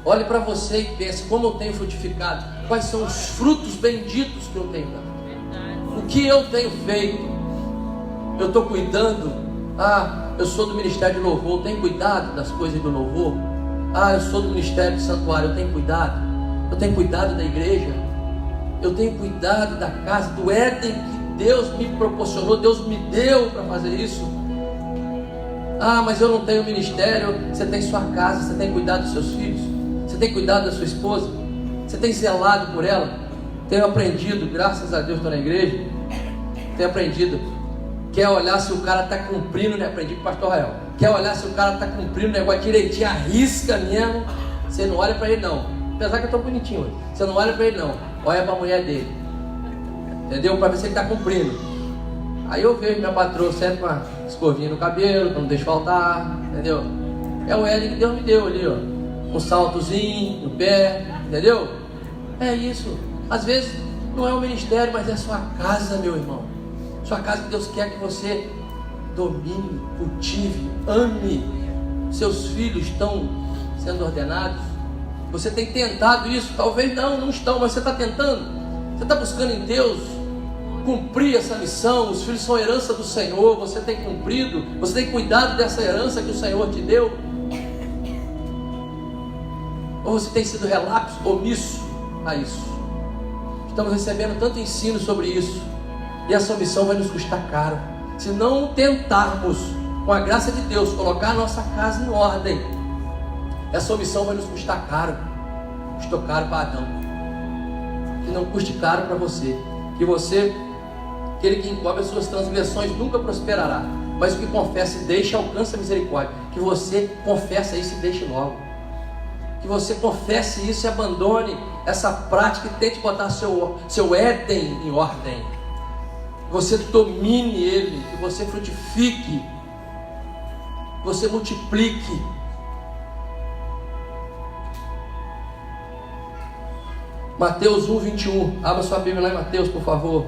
Olhe para você e pense, como eu tenho frutificado? Quais são os frutos benditos que eu tenho dado? O que eu tenho feito? Eu estou cuidando? Eu sou do ministério de louvor, eu tenho cuidado das coisas do louvor. Eu sou do ministério de santuário, eu tenho cuidado. Eu tenho cuidado da igreja. Eu tenho cuidado da casa, do Éden que Deus me proporcionou, Deus me deu para fazer isso. Mas eu não tenho ministério. Você tem sua casa, você tem cuidado dos seus filhos, você tem cuidado da sua esposa, você tem zelado por ela. Tenho aprendido, graças a Deus estou na igreja, tenho aprendido. Quer olhar se o cara está cumprindo, né? Aprendi com o pastor Rael. Quer olhar se o cara está cumprindo o negócio direitinho, arrisca mesmo. Você não olha para ele não. Apesar que eu estou bonitinho hoje. Você não olha para ele não. Olha para a mulher dele. Entendeu? Para ver se ele está cumprindo. Aí eu vejo minha patroa sempre com uma escovinha no cabelo, para não deixar faltar. Entendeu? É o L que Deus me deu ali, ó. Um saltozinho no pé. Entendeu? É isso. Às vezes não é o ministério, mas é a sua casa, meu irmão. Sua casa que Deus quer que você domine, cultive, ame. Seus filhos estão sendo ordenados. Você tem tentado isso? Talvez não estão, mas você está tentando. Você está buscando em Deus cumprir essa missão. Os filhos são herança do Senhor. Você tem cumprido. Você tem cuidado dessa herança que o Senhor te deu. Ou você tem sido relapso, omisso a isso? Estamos recebendo tanto ensino sobre isso, e essa omissão vai nos custar caro. Se não tentarmos, com a graça de Deus, colocar a nossa casa em ordem, essa omissão vai nos custar caro. Custou caro para Adão, que não custe caro para você. Que você, aquele que encobre as suas transgressões, nunca prosperará, mas o que confessa e deixa, alcança a misericórdia. Que você confessa isso e deixe logo. Que você confesse isso e abandone essa prática e tente botar seu Éden em ordem. Que você domine ele, que você frutifique, que você multiplique. Mateus 1, 21. Abra sua Bíblia lá em Mateus, por favor.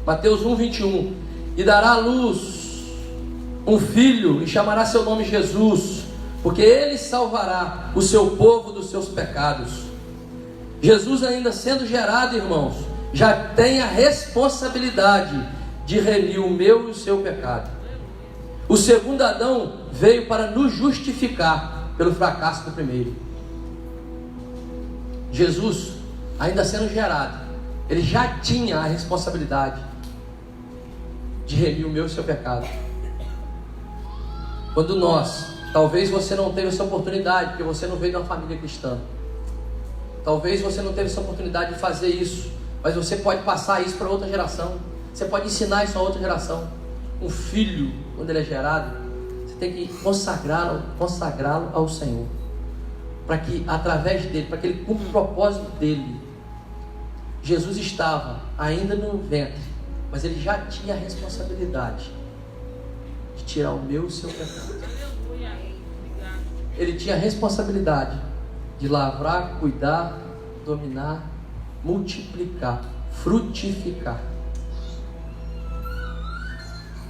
Mateus 1, 21. E dará à luz um filho, e chamará seu nome Jesus, porque ele salvará o seu povo dos seus pecados. Jesus, ainda sendo gerado, irmãos, já tem a responsabilidade de remir o meu e o seu pecado. O segundo Adão veio para nos justificar pelo fracasso do primeiro. Jesus, ainda sendo gerado, ele já tinha a responsabilidade de remir o meu e o seu pecado. Quando nós, talvez você não teve essa oportunidade, porque você não veio de uma família cristã, talvez você não teve essa oportunidade de fazer isso, mas você pode passar isso para outra geração. Você pode ensinar isso a outra geração. Um filho, quando ele é gerado, você tem que consagrá-lo ao Senhor, para que através dele, para que ele cumpra o propósito dele. Jesus estava ainda no ventre, mas ele já tinha a responsabilidade de tirar o meu e o seu pecado. Ele tinha a responsabilidade de lavrar, cuidar, dominar, multiplicar, frutificar.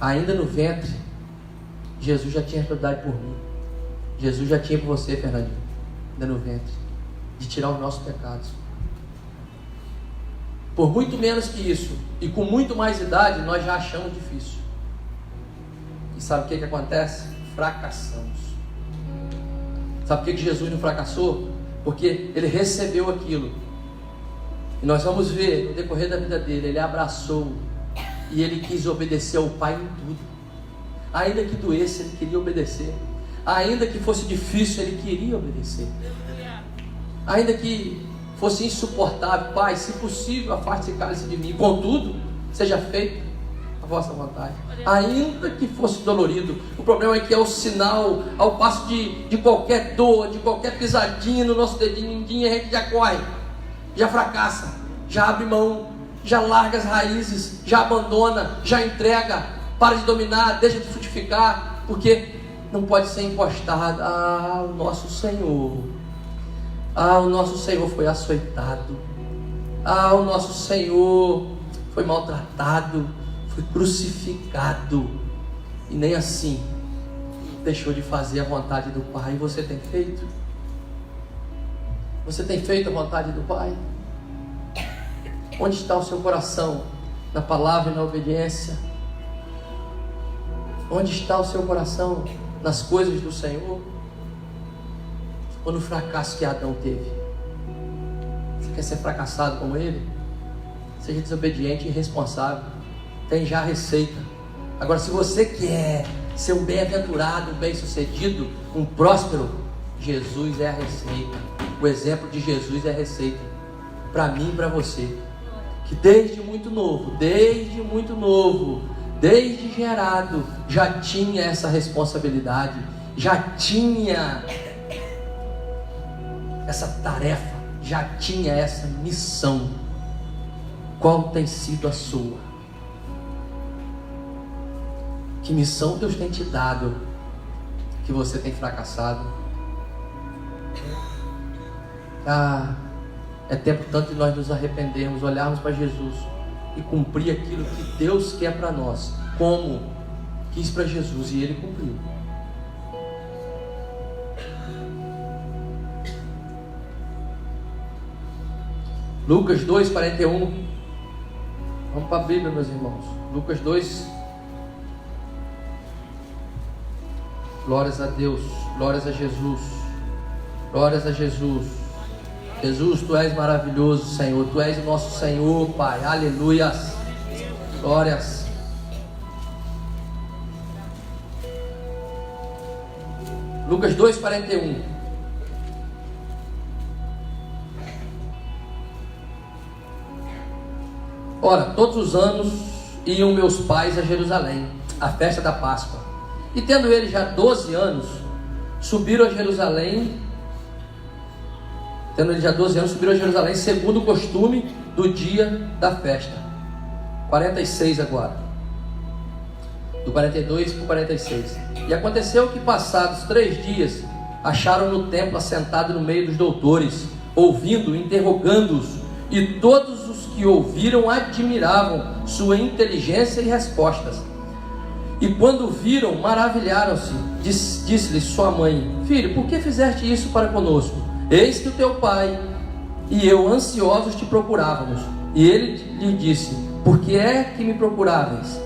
Ainda no ventre, Jesus já tinha responsabilidade por mim. Jesus já tinha por você, Fernandinho, ainda no ventre, de tirar os nossos pecados. Por muito menos que isso, e com muito mais idade, nós já achamos difícil. E sabe o que acontece? Fracassamos. Sabe por que Jesus não fracassou? Porque ele recebeu aquilo. E nós vamos ver no decorrer da vida dele, ele abraçou e ele quis obedecer ao Pai em tudo. Ainda que doesse, ele queria obedecer. Ainda que fosse difícil, ele queria obedecer. Ainda que fosse insuportável, Pai, se possível, afaste esse cálice de mim. Contudo, seja feita a vossa vontade. Ainda que fosse dolorido. O problema é que é o sinal, ao passo de qualquer dor, de qualquer pisadinha no nosso dedinho, mindinho, a gente já corre, já fracassa, já abre mão, já larga as raízes, já abandona, já entrega, para de dominar, deixa de frutificar, porque não pode ser encostado. O nosso Senhor. O nosso Senhor foi açoitado. O nosso Senhor foi maltratado, foi crucificado, e nem assim deixou de fazer a vontade do Pai. E você tem feito? Você tem feito a vontade do Pai? Onde está o seu coração? Na palavra e na obediência? Onde está o seu coração? Nas coisas do Senhor? Ou no fracasso que Adão teve? Você quer ser fracassado como ele? Seja desobediente e irresponsável. Tem já a receita. Agora, se você quer ser um bem-aventurado, um bem-sucedido, um próspero, Jesus é a receita. O exemplo de Jesus é a receita para mim e para você, que desde muito novo, desde gerado, já tinha essa responsabilidade, já tinha essa tarefa, já tinha essa missão. Qual tem sido a sua? Que missão Deus tem te dado que você tem fracassado? É tempo tanto de nós nos arrependermos, olharmos para Jesus e cumprir aquilo que Deus quer para nós, como quis para Jesus, e Ele cumpriu. Lucas 2, 41. Vamos para a Bíblia, meus irmãos. Lucas 2. Glórias a Deus, glórias a Jesus, glórias a Jesus. Jesus, Tu és maravilhoso, Senhor, Tu és o nosso Senhor, Pai, aleluias, glórias. Lucas 2:41. Ora, todos os anos iam meus pais a Jerusalém, à festa da Páscoa. E tendo eles já 12 anos, subiram a Jerusalém. Subiram a Jerusalém, segundo o costume do dia da festa. 46 agora. Do 42 para o 46. E aconteceu que, passados 3 dias, acharam no templo assentado no meio dos doutores, ouvindo, interrogando-os, e todos os que ouviram admiravam sua inteligência e respostas. E quando viram, maravilharam-se. Disse-lhe sua mãe: Filho, por que fizeste isso para conosco? Eis que o teu pai e eu ansiosos te procurávamos. E ele lhe disse: Por que é que me procuráveis?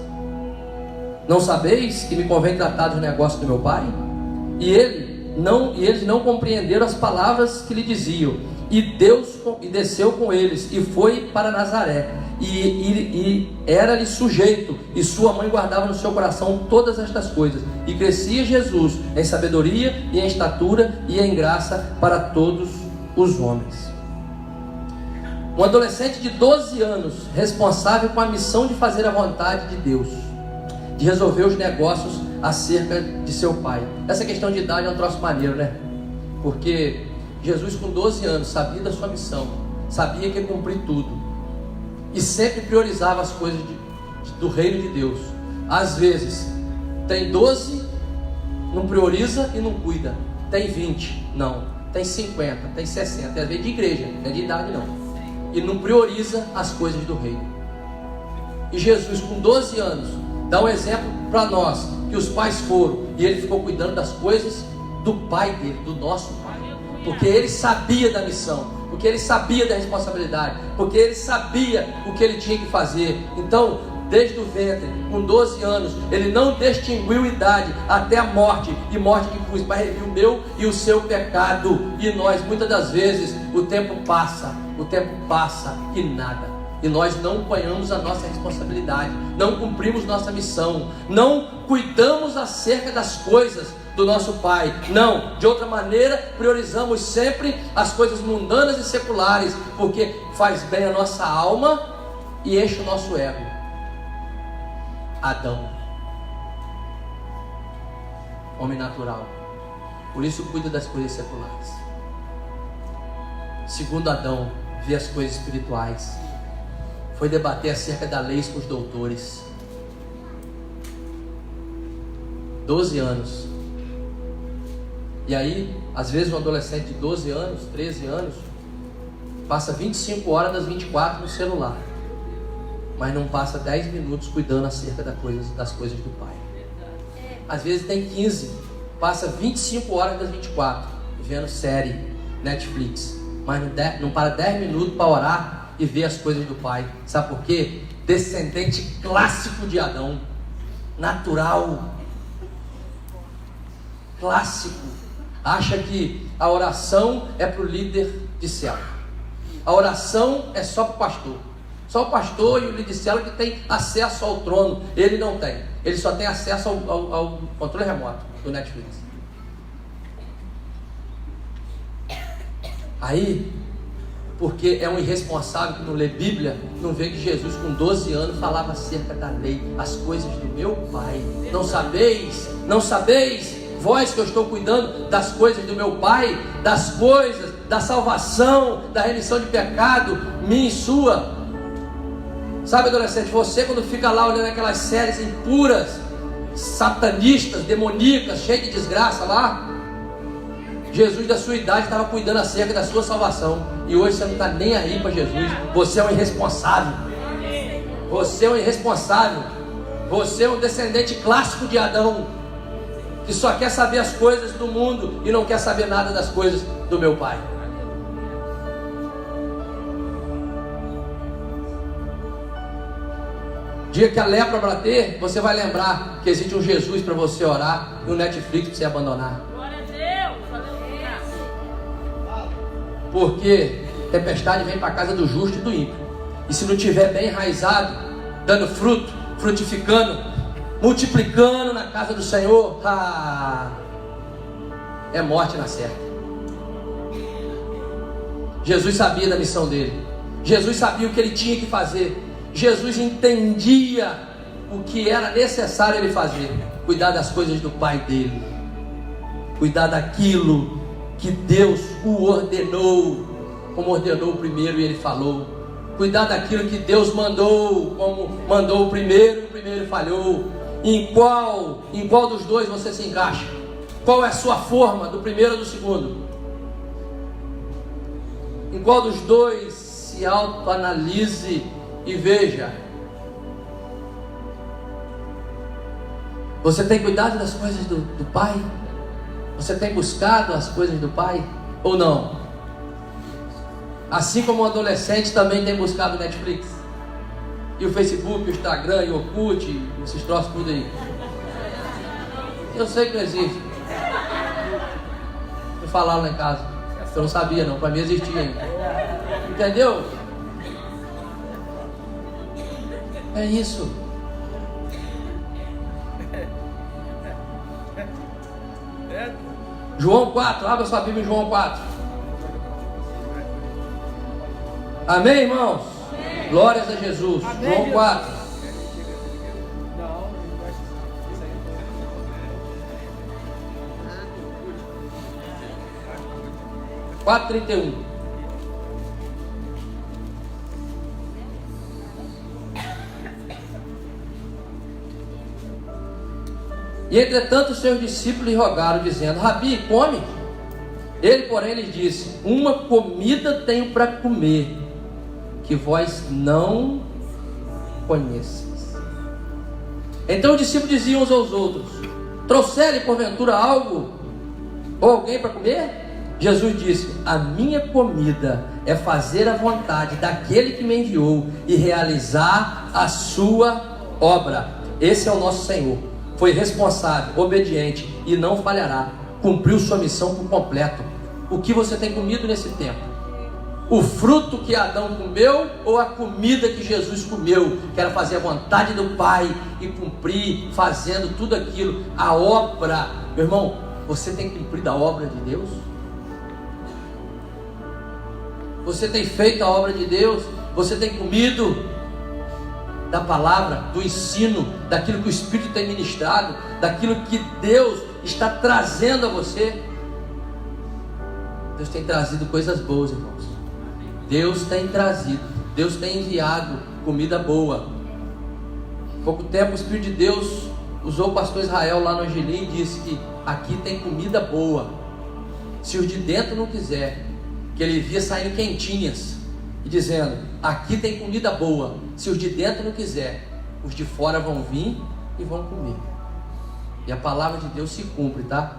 Não sabeis que me convém tratar dos negócios do meu pai? E eles não compreenderam as palavras que lhe diziam. E desceu com eles e foi para Nazaré. E era-lhe sujeito, e sua mãe guardava no seu coração todas estas coisas. E crescia Jesus em sabedoria e em estatura e em graça para todos os homens. Um adolescente de 12 anos, responsável com a missão de fazer a vontade de Deus, de resolver os negócios acerca de seu pai. Essa questão de idade é um troço maneiro, né? Porque Jesus, com 12 anos, sabia da sua missão, sabia que ia cumprir tudo, e sempre priorizava as coisas do reino de Deus. Às vezes tem 12, não prioriza e não cuida. Tem 20, não. Tem 50, tem 60, às vezes de igreja, não é de idade não. E não prioriza as coisas do reino. E Jesus, com 12 anos, dá um exemplo para nós, que os pais foram, e ele ficou cuidando das coisas do pai dele, do nosso pai. Porque ele sabia da missão, porque ele sabia da responsabilidade, porque ele sabia o que ele tinha que fazer. Então, desde o ventre, com 12 anos, ele não distinguiu idade até a morte, e morte de cruz, para remir o meu e o seu pecado. E nós, muitas das vezes, o tempo passa e nada. E nós não apanhamos a nossa responsabilidade, não cumprimos nossa missão, não cuidamos acerca das coisas do nosso Pai. Não, de outra maneira, priorizamos sempre as coisas mundanas e seculares, porque faz bem a nossa alma e enche o nosso ego. Adão, homem natural, por isso cuida das coisas seculares. Segundo Adão, vê as coisas espirituais. Foi debater acerca da lei com os doutores. 12 anos. E aí, às vezes um adolescente de 12 anos, 13 anos, passa 25 horas das 24 no celular, mas não passa 10 minutos cuidando acerca das coisas do pai. Às vezes tem 15, passa 25 horas das 24 vendo série, Netflix, mas não para 10 minutos para orar e ver as coisas do pai. Sabe por quê? Descendente clássico de Adão, natural, clássico. Acha que a oração é para o líder de célula. A oração é só para o pastor. Só o pastor e o líder de célula que tem acesso ao trono. Ele não tem. Ele só tem acesso ao controle remoto do Netflix. Aí, porque é um irresponsável que não lê Bíblia, não vê que Jesus com 12 anos falava acerca da lei, as coisas do meu pai. Não sabeis, vós que eu estou cuidando das coisas do meu pai, das coisas da salvação, da remissão de pecado, minha e sua. Sabe, adolescente, você quando fica lá olhando aquelas séries impuras, satanistas, demoníacas, cheias de desgraça lá, Jesus da sua idade estava cuidando acerca da sua salvação, e hoje você não está nem aí para Jesus. Você é um irresponsável. Você é um irresponsável. Você é um descendente clássico de Adão, que só quer saber as coisas do mundo e não quer saber nada das coisas do meu pai. Dia que a lepra bater, você vai lembrar que existe um Jesus para você orar e um Netflix para você abandonar. Glória a Deus. Porque tempestade vem para a casa do justo e do ímpio. E se não tiver bem enraizado, dando fruto, frutificando, multiplicando na casa do Senhor, é morte na certa. Jesus sabia da missão dele. Jesus sabia o que ele tinha que fazer. Jesus entendia o que era necessário ele fazer. Cuidar das coisas do Pai dele. Cuidar daquilo que Deus o ordenou, como ordenou o primeiro e ele falou. Cuidar daquilo que Deus mandou, como mandou o primeiro falhou. Em qual dos dois você se encaixa? Qual é a sua forma, do primeiro ou do segundo? Em qual dos dois se autoanalise e veja. Você tem cuidado das coisas do Pai? Você tem buscado as coisas do Pai? Ou não? Assim como o adolescente também tem buscado o Netflix, e o Facebook, o Instagram, e o Orkut, e esses troços tudo aí. Eu sei que não existe. Me falaram lá em casa. Eu não sabia não, para mim existia ainda. Entendeu? É isso. João 4, abra sua Bíblia em João 4. Amém, irmãos? Amém. Glórias a Jesus. Amém, João 4. Quatro 31. E entretanto os seus discípulos lhe rogaram, dizendo: Rabi, come. Ele, porém, lhes disse: uma comida tenho para comer, que vós não conheces. Então os discípulos diziam uns aos outros: trouxeram porventura algo ou alguém para comer? Jesus disse: a minha comida é fazer a vontade daquele que me enviou e realizar a sua obra. Esse é o nosso Senhor. Foi responsável, obediente e não falhará. Cumpriu sua missão por completo. O que você tem comido nesse tempo? O fruto que Adão comeu ou a comida que Jesus comeu? Que era fazer a vontade do Pai e cumprir, fazendo tudo aquilo. A obra, meu irmão, você tem cumprido a obra de Deus? Você tem feito a obra de Deus? Você tem comido da palavra, do ensino, daquilo que o Espírito tem ministrado, daquilo que Deus está trazendo a você? Deus tem trazido coisas boas, irmãos. Deus tem trazido, Deus tem enviado comida boa. Há pouco tempo o Espírito de Deus usou o pastor Israel lá no Angelim e disse que aqui tem comida boa. Se os de dentro não quiser, que ele via saindo quentinhas e dizendo: aqui tem comida boa. Se os de dentro não quiser, os de fora vão vir e vão comer. E a palavra de Deus se cumpre, tá?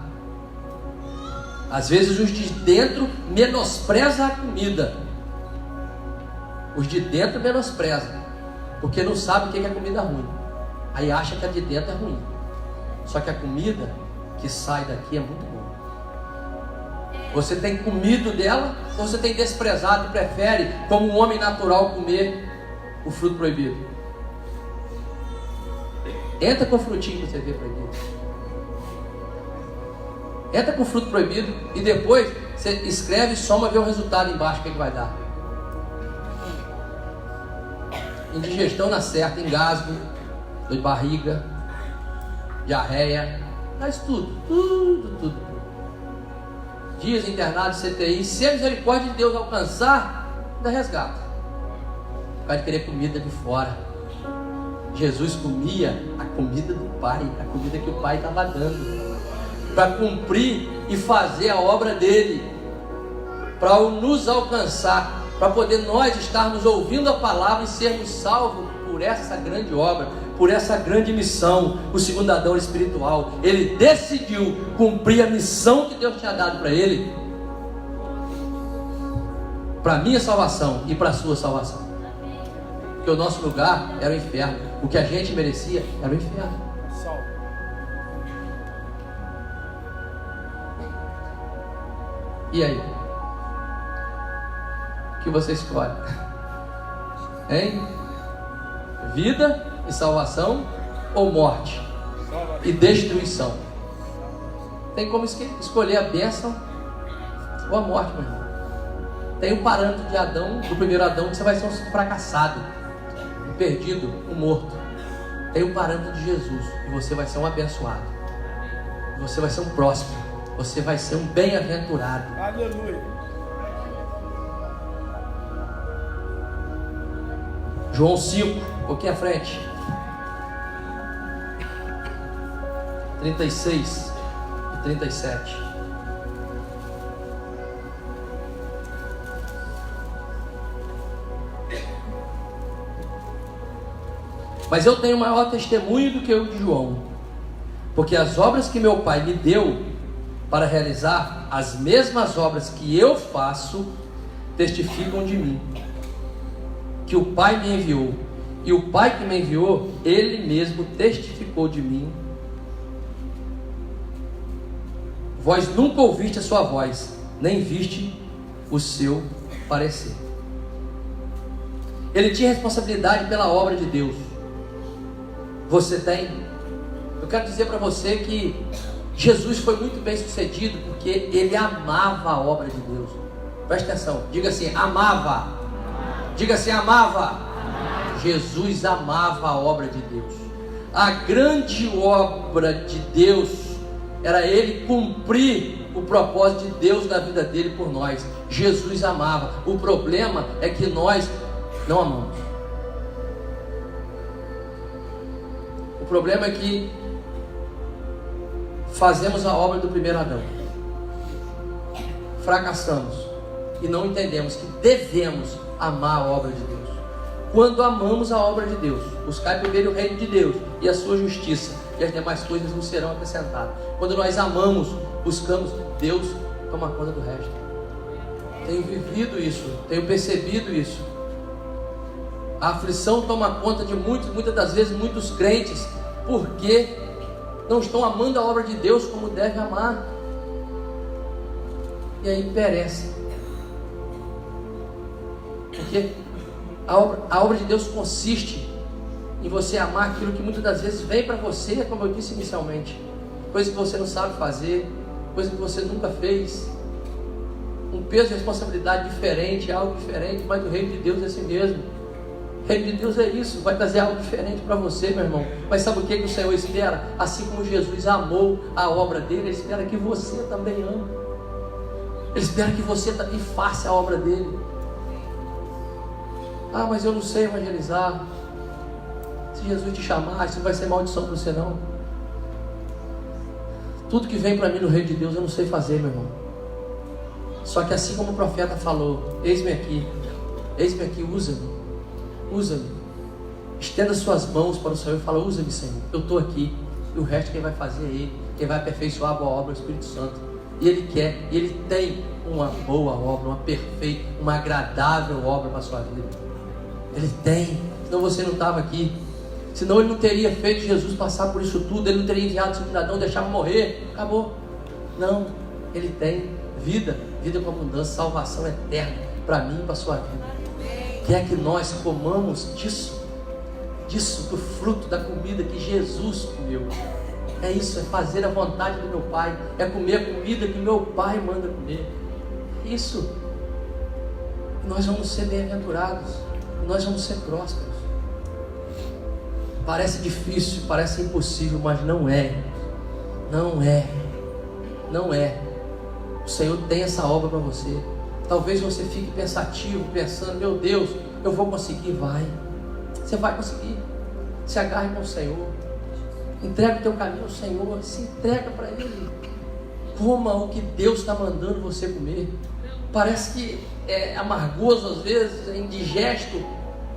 Às vezes os de dentro menosprezam a comida. Os de dentro menosprezam, porque não sabem o que é comida ruim. Aí acha que a de dentro é ruim. Só que a comida que sai daqui é muito boa. Você tem comido dela ou você tem desprezado e prefere, como um homem natural, comer o fruto proibido? Entra com o frutinho que você vê proibido. Entra com o fruto proibido e depois você escreve e soma, vê o resultado embaixo, o que vai dar. Indigestão na certa, engasgo, dor de barriga, diarreia, faz tudo. Dias internados, CTI, se a misericórdia de Deus alcançar, ainda resgata. Vai querer comida de fora. Jesus comia a comida do Pai, a comida que o Pai estava dando, para cumprir e fazer a obra dele, para nos alcançar, para poder nós estarmos ouvindo a palavra e sermos salvos por essa grande obra, por essa grande missão. O segundo Adão espiritual, ele decidiu cumprir a missão que Deus tinha dado para ele, para a minha salvação e para a sua salvação. Porque o nosso lugar era o inferno. O que a gente merecia era o inferno. E aí? O que você escolhe? Hein? Vida e salvação ou morte e destruição? Tem como escolher a bênção ou a morte, meu irmão. Tem o parâmetro de Adão, do primeiro Adão, que você vai ser um fracassado, um perdido, um morto. Tem o parâmetro de Jesus, e você vai ser um abençoado. Você vai ser um próspero. Você vai ser um bem-aventurado. Aleluia. João 5, um pouquinho à frente. 36 e 37. Mas eu tenho maior testemunho do que o de João, porque as obras que meu Pai me deu para realizar, as mesmas obras que eu faço, testificam de mim, que o Pai me enviou. E o Pai que me enviou, Ele mesmo testificou de mim. Vós nunca ouviste a sua voz, nem viste o seu parecer. Ele tinha responsabilidade pela obra de Deus. Você tem? Eu quero dizer para você que Jesus foi muito bem sucedido porque Ele amava a obra de Deus. Preste atenção, diga assim, amava. Diga assim, amava. Jesus amava a obra de Deus. A grande obra de Deus era Ele cumprir o propósito de Deus na vida dele por nós. Jesus amava. O problema é que nós não amamos. O problema é que fazemos a obra do primeiro Adão, fracassamos e não entendemos que devemos amar a obra de Deus. Quando amamos a obra de Deus, buscar primeiro o reino de Deus e a sua justiça, e as demais coisas nos serão acrescentadas. Quando nós amamos, buscamos, Deus toma conta do resto. Tenho vivido isso, tenho percebido isso. A aflição toma conta de muitas das vezes, muitos crentes, porque não estão amando a obra de Deus como devem amar, e aí perecem. Porque a obra de Deus consiste em você amar aquilo que muitas das vezes vem para você, como eu disse inicialmente, coisa que você não sabe fazer, coisa que você nunca fez, um peso de responsabilidade diferente, algo diferente, mas o reino de Deus é assim mesmo. O reino de Deus é isso, vai trazer algo diferente para você, meu irmão. Mas sabe o que o Senhor espera? Assim como Jesus amou a obra dele, Ele espera que você também ame. Ele espera que você também faça a obra dele. Ah, mas eu não sei evangelizar. Se Jesus te chamar, isso não vai ser maldição para você não. Tudo que vem para mim no reino de Deus eu não sei fazer, meu irmão. Só que assim como o profeta falou, eis-me aqui, usa-me. Usa-me. Estenda suas mãos para o Senhor e fala, usa-me, Senhor, eu estou aqui. E o resto quem vai fazer é Ele. Quem vai aperfeiçoar a boa obra é o Espírito Santo. E Ele quer, e Ele tem uma boa obra, uma perfeita, uma agradável obra para a sua vida. Ele tem, senão você não estava aqui. Senão Ele não teria feito Jesus passar por isso tudo. Ele não teria enviado o seu cidadão, deixava morrer, acabou. Não, Ele tem vida com abundância, salvação eterna para mim e para a sua vida. Quer que nós comamos disso, do fruto da comida que Jesus comeu. É isso, é fazer a vontade do meu Pai, é comer a comida que meu Pai manda comer. Isso. Nós vamos ser bem-aventurados, nós vamos ser prósperos. Parece difícil, parece impossível, mas não é. Não é. Não é. O Senhor tem essa obra para você. Talvez você fique pensativo, pensando, meu Deus, eu vou conseguir. Vai. Você vai conseguir. Se agarre com o Senhor. Entrega o teu caminho ao Senhor. Se entrega para Ele. Coma o que Deus está mandando você comer. Parece que é amargoso às vezes, é indigesto.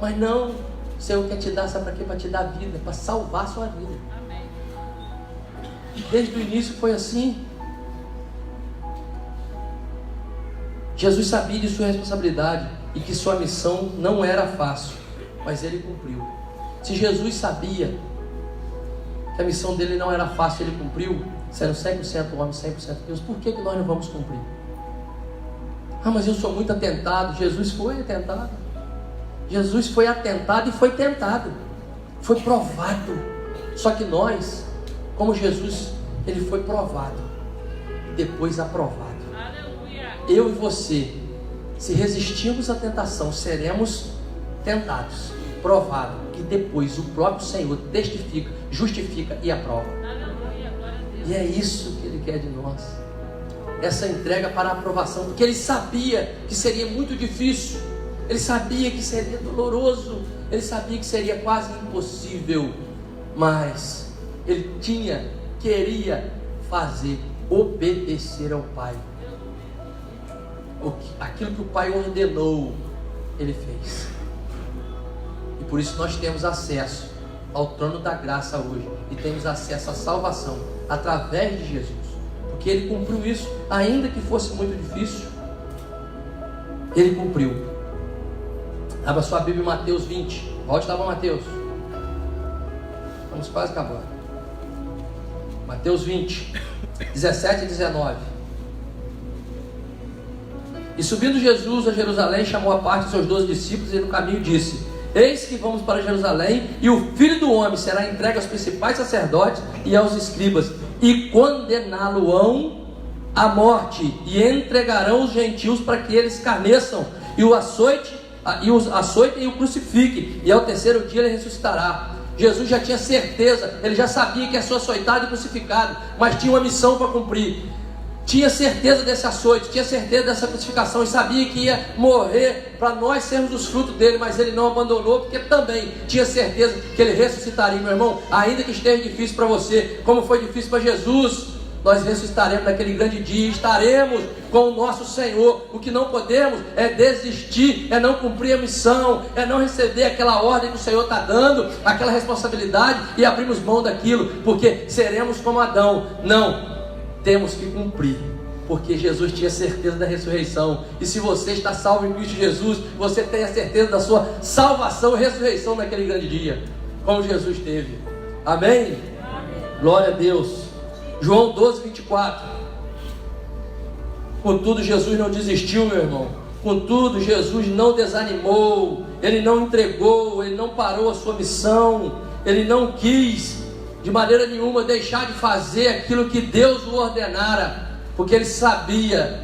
Mas não. O Senhor quer te dar, sabe para quê? Para te dar vida, para salvar a sua vida. Amém. Desde o início foi assim. Jesus sabia de sua responsabilidade e que sua missão não era fácil. mas ele cumpriu. Se Jesus sabia que a missão dele não era fácil, ele cumpriu, sendo 100% homem, 100% Deus, por que nós não vamos cumprir? Ah, mas eu sou muito atentado. Jesus foi atentado. Jesus foi atentado e foi tentado. Foi provado. Só que nós, como Jesus, ele foi provado e depois aprovado. Aleluia. Eu e você, se resistirmos à tentação, seremos tentados, provados, e depois o próprio Senhor testifica, justifica e aprova. Aleluia. E é isso que ele quer de nós. Essa entrega para a aprovação, porque ele sabia que seria muito difícil, ele sabia que seria doloroso, ele sabia que seria quase impossível, mas ele queria fazer, obedecer ao Pai. Aquilo que o Pai ordenou, ele fez. E por isso nós temos acesso ao trono da graça hoje, e temos acesso à salvação através de Jesus. Porque ele cumpriu isso, ainda que fosse muito difícil, ele cumpriu. Abra sua Bíblia em Mateus 20. Volte lá para Mateus. Estamos quase acabando. Mateus 20, 17 e 19. E subindo Jesus a Jerusalém, chamou à parte os seus 12 discípulos e no caminho disse: eis que vamos para Jerusalém, e o Filho do Homem será entregue aos principais sacerdotes e aos escribas, e condená-lo-ão à morte, e entregarão os gentios para que eles escarneçam, e os açoitem e o crucifiquem, e ao terceiro dia ele ressuscitará. Jesus já tinha certeza, ele já sabia que ia ser açoitado e crucificado, mas tinha uma missão para cumprir. Tinha certeza desse açoite, tinha certeza dessa crucificação, e sabia que ia morrer para nós sermos os frutos dele, mas ele não abandonou, porque também tinha certeza que ele ressuscitaria. Meu irmão, ainda que esteja difícil para você, como foi difícil para Jesus, nós ressuscitaremos naquele grande dia, estaremos com o nosso Senhor. O que não podemos é desistir, é não cumprir a missão, é não receber aquela ordem que o Senhor está dando, aquela responsabilidade, e abrirmos mão daquilo, porque seremos como Adão. Não, temos que cumprir, porque Jesus tinha certeza da ressurreição. E se você está salvo em Cristo Jesus, você tem a certeza da sua salvação e ressurreição naquele grande dia, como Jesus teve. Amém? Amém. Glória a Deus. João 12, 24. Contudo, Jesus não desistiu, meu irmão. Contudo, Jesus não desanimou, ele não entregou, ele não parou a sua missão, ele não quis de maneira nenhuma deixar de fazer aquilo que Deus o ordenara, porque ele sabia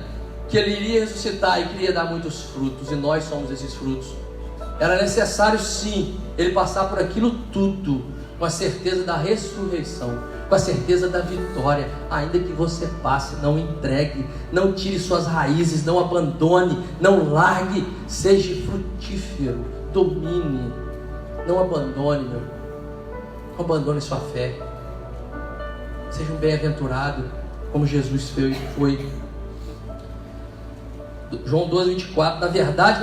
que ele iria ressuscitar e queria dar muitos frutos, e nós somos esses frutos. Era necessário sim ele passar por aquilo tudo, com a certeza da ressurreição, com a certeza da vitória. Ainda que você passe, não entregue, não tire suas raízes, não abandone, não largue, seja frutífero, domine, não abandone, meu irmão. Não abandone sua fé. Seja um bem-aventurado, como Jesus foi. João 12, 24. Na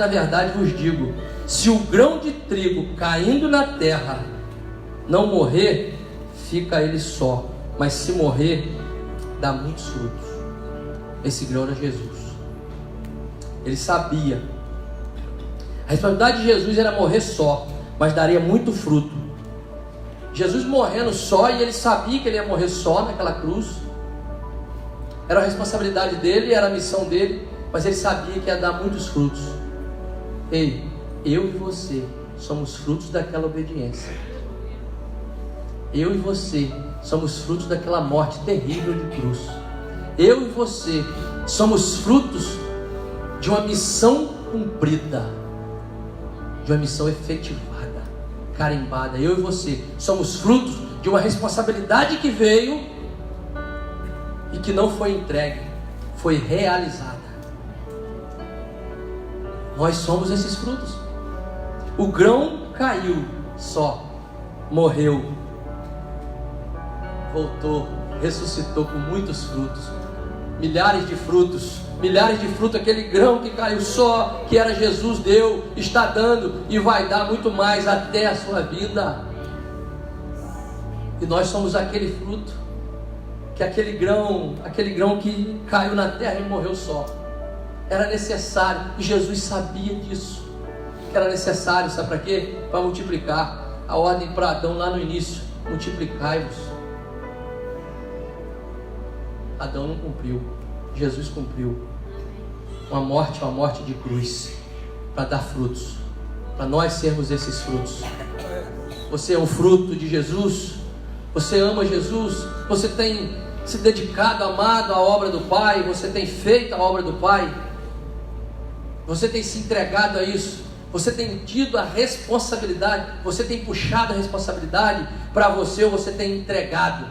verdade vos digo, se o grão de trigo caindo na terra não morrer, fica ele só, mas se morrer, dá muitos frutos. Esse grão era Jesus. Ele sabia. A responsabilidade de Jesus era morrer só, mas daria muito fruto. Jesus morrendo só, e ele sabia que ele ia morrer só naquela cruz. Era a responsabilidade dele, era a missão dele, mas ele sabia que ia dar muitos frutos. Ei, eu e você somos frutos daquela obediência. Eu e você somos frutos daquela morte terrível de cruz. Eu e você somos frutos de uma missão cumprida, de uma missão efetivada, carimbada. Eu e você somos frutos de uma responsabilidade que veio e que não foi entregue, foi realizada. Nós somos esses frutos. O grão caiu só, morreu, voltou, ressuscitou com muitos frutos, milhares de frutos, aquele grão que caiu só, que era Jesus, deu, está dando e vai dar muito mais até a sua vida. E nós somos aquele fruto, que aquele grão que caiu na terra e morreu só. Era necessário, e Jesus sabia disso. que era necessário, sabe para quê? Para multiplicar. A ordem para Adão lá no início: multiplicai-vos. Adão não cumpriu, Jesus cumpriu. Uma morte de cruz, para dar frutos, para nós sermos esses frutos. Você é um fruto de Jesus? Você ama Jesus? Você tem se dedicado, amado a obra do Pai? Você tem feito a obra do Pai? Você tem se entregado a isso? Você tem tido a responsabilidade? Você tem puxado a responsabilidade para você, ou você tem entregado?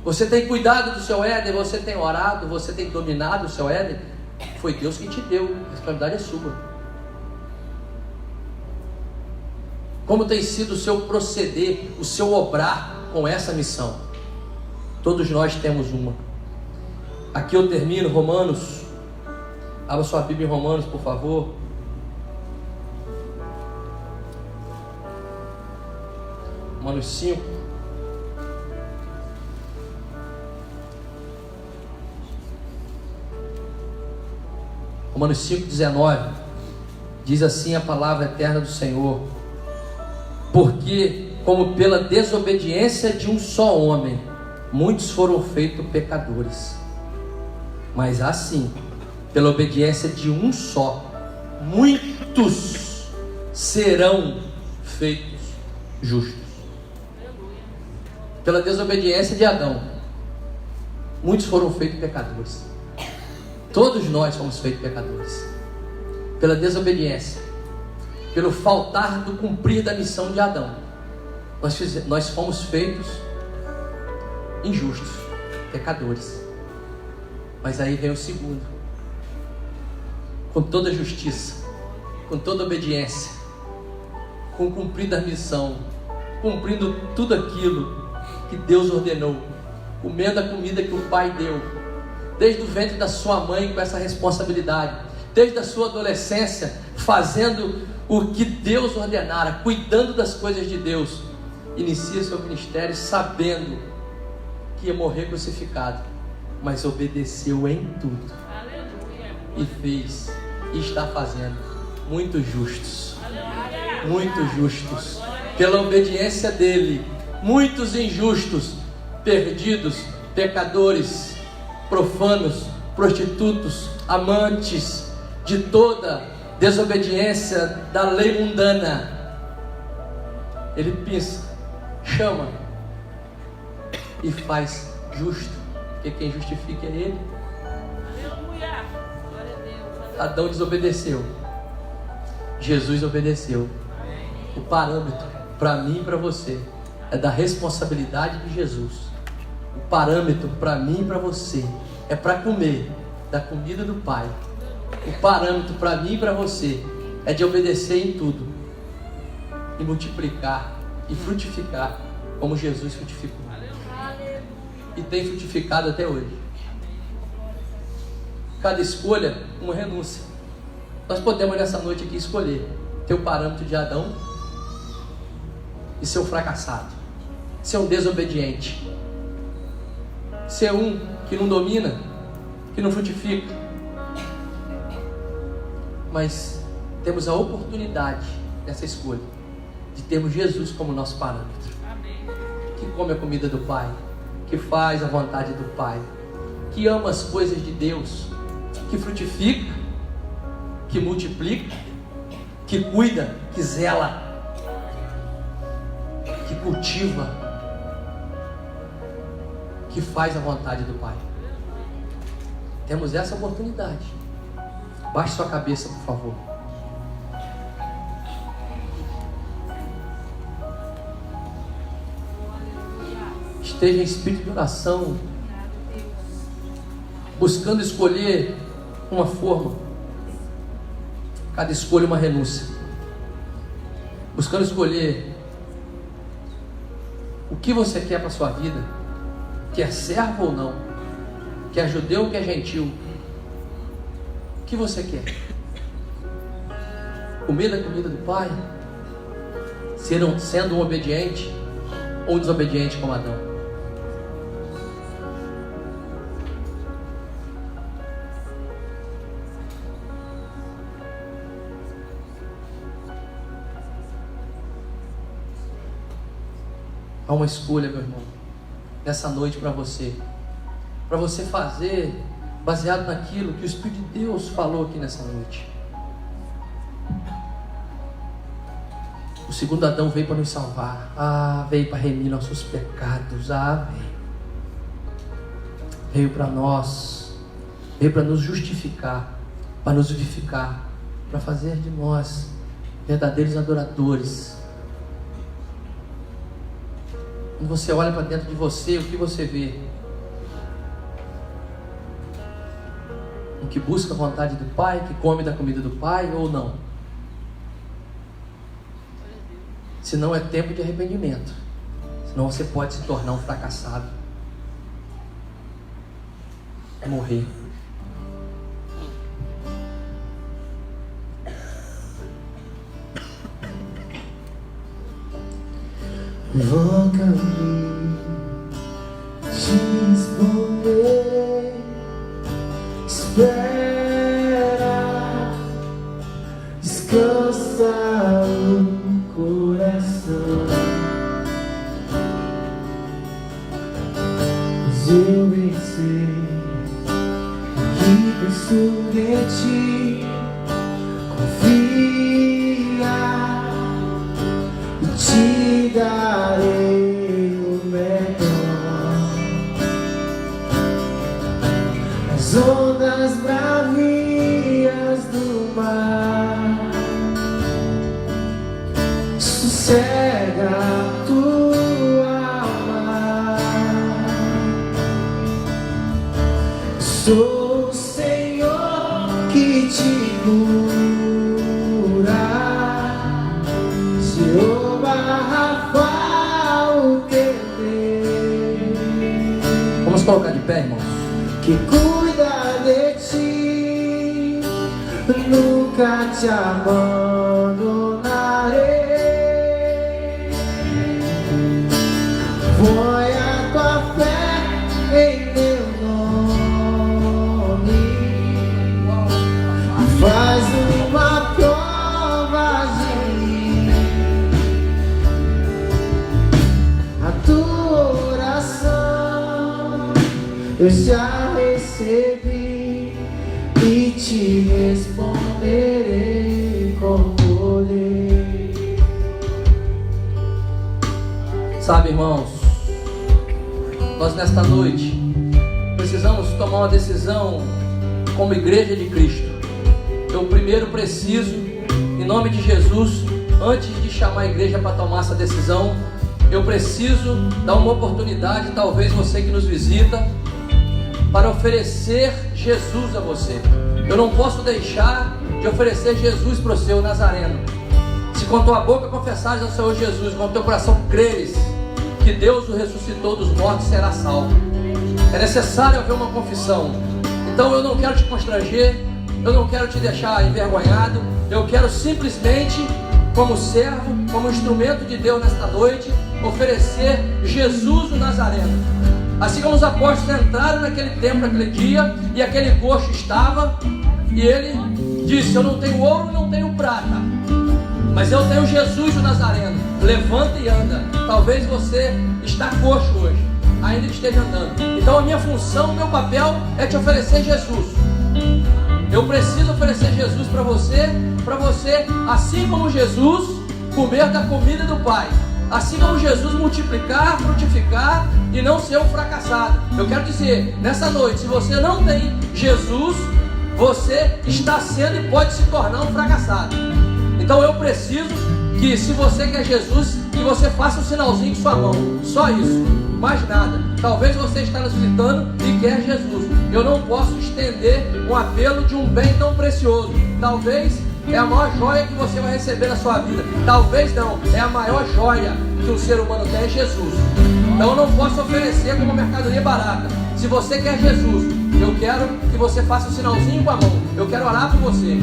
Você tem cuidado do seu Éden? Você tem orado? Você tem dominado o seu Éden? Foi Deus que te deu, a responsabilidade é sua. Como tem sido o seu proceder, o seu obrar com essa missão? Todos nós temos uma. Aqui eu termino, Romanos. Abra sua Bíblia em Romanos, por favor. Romanos 5. Romanos 5,19. Diz assim a palavra eterna do Senhor: porque, como pela desobediência de um só homem, muitos foram feitos pecadores, mas assim, pela obediência de um só, muitos serão feitos justos. Pela desobediência de Adão, muitos foram feitos pecadores. Todos nós fomos feitos pecadores. Pela desobediência, pelo faltar do cumprir da missão de Adão, nós fomos feitos injustos, pecadores. Mas aí vem o segundo: com toda justiça, com toda obediência, com cumprir da missão, cumprindo tudo aquilo que Deus ordenou, comendo a comida que o Pai deu, desde o ventre da sua mãe, com essa responsabilidade, desde a sua adolescência, fazendo o que Deus ordenara, cuidando das coisas de Deus. Inicia seu ministério sabendo que ia morrer crucificado, mas obedeceu em tudo. Aleluia. E fez, e está fazendo muitos justos. Aleluia. Muitos justos. Pela obediência dele, muitos injustos, perdidos, pecadores, profanos, prostitutos, amantes de toda desobediência da lei mundana. Ele pensa, chama e faz justo, porque quem justifica é ele. Aleluia. Glória a Deus. Adão desobedeceu, Jesus obedeceu. O parâmetro para mim e para você é da responsabilidade de Jesus. O parâmetro para mim e para você é para comer da comida do Pai. O parâmetro para mim e para você é de obedecer em tudo e multiplicar e frutificar como Jesus frutificou e tem frutificado até hoje. Cada escolha, uma renúncia. Nós podemos nessa noite aqui escolher ter o parâmetro de Adão e ser um fracassado, ser um desobediente, ser um que não domina, que não frutifica. Mas temos a oportunidade nessa escolha de termos Jesus como nosso parâmetro. Amém. Que come a comida do Pai, que faz a vontade do Pai, que ama as coisas de Deus, que frutifica, que multiplica, que cuida, que zela, que cultiva, que faz a vontade do Pai. Temos essa oportunidade. Baixe sua cabeça, por favor. Esteja em espírito de oração, buscando escolher uma forma. Cada escolha uma renúncia. Buscando escolher o que você quer para a sua vida. Quer servo ou não? Quer judeu ou quer gentil? O que você quer? Comer da comida do Pai? Sendo um obediente ou um desobediente como Adão? Há uma escolha, meu irmão, nessa noite para você fazer baseado naquilo que o Espírito de Deus falou aqui nessa noite. O segundo Adão veio para nos salvar, veio para remir nossos pecados, veio para nós, veio para nos justificar, para nos vivificar, para fazer de nós verdadeiros adoradores. Quando você olha para dentro de você, o que você vê? Um que busca a vontade do Pai, que come da comida do Pai, ou não? Senão é tempo de arrependimento, senão você pode se tornar um fracassado, morrer. Invoca-me, te responder, espera, descansa o coração. Mas eu venci, que penso em ti, confia e te darei o melhor. As ondas bravias do mar, sossega a tua alma. Sou o Senhor que te cura, Jeová Rafa, o teu Deus. Vamos colocar de pé, irmãos. Que cuida de ti, nunca te abandonarei. Põe a tua fé em meu nome, faz uma prova de mim. A tua oração eu já recebi e te responderei com poder. Sabe, irmãos, nós nesta noite precisamos tomar uma decisão como igreja de Cristo. Eu primeiro preciso, em nome de Jesus, antes de chamar a igreja para tomar essa decisão, eu preciso dar uma oportunidade, talvez você que nos visita, para oferecer Jesus a você. Eu não posso deixar de oferecer Jesus para o seu Nazareno. Se com tua boca confessares ao Senhor Jesus, com o teu coração creres que Deus o ressuscitou dos mortos, será salvo. É necessário haver uma confissão. Então eu não quero te constranger, eu não quero te deixar envergonhado, eu quero simplesmente, como servo, como instrumento de Deus nesta noite, oferecer Jesus o Nazareno. Assim como os apóstolos entraram naquele templo, naquele dia, e aquele coxo estava, e ele disse: eu não tenho ouro e não tenho prata, mas eu tenho Jesus o Nazareno, levanta e anda. Talvez você está coxo hoje, ainda que esteja andando. Então a minha função, o meu papel é te oferecer Jesus. Eu preciso oferecer Jesus para você, assim como Jesus, comer da comida do Pai. Assim como Jesus multiplicar, frutificar e não ser um fracassado. Eu quero dizer, nessa noite, se você não tem Jesus, você está sendo e pode se tornar um fracassado. Então eu preciso que, se você quer Jesus, que você faça um sinalzinho com sua mão. Só isso, mais nada. Talvez você está nos visitando e quer Jesus. Eu não posso estender um apelo de um bem tão precioso. Talvez é a maior joia que você vai receber na sua vida. Talvez não, é a maior joia que um ser humano tem, é Jesus. Então eu não posso oferecer como mercadoria barata. Se você quer Jesus, eu quero que você faça um sinalzinho com a mão. Eu quero orar por você.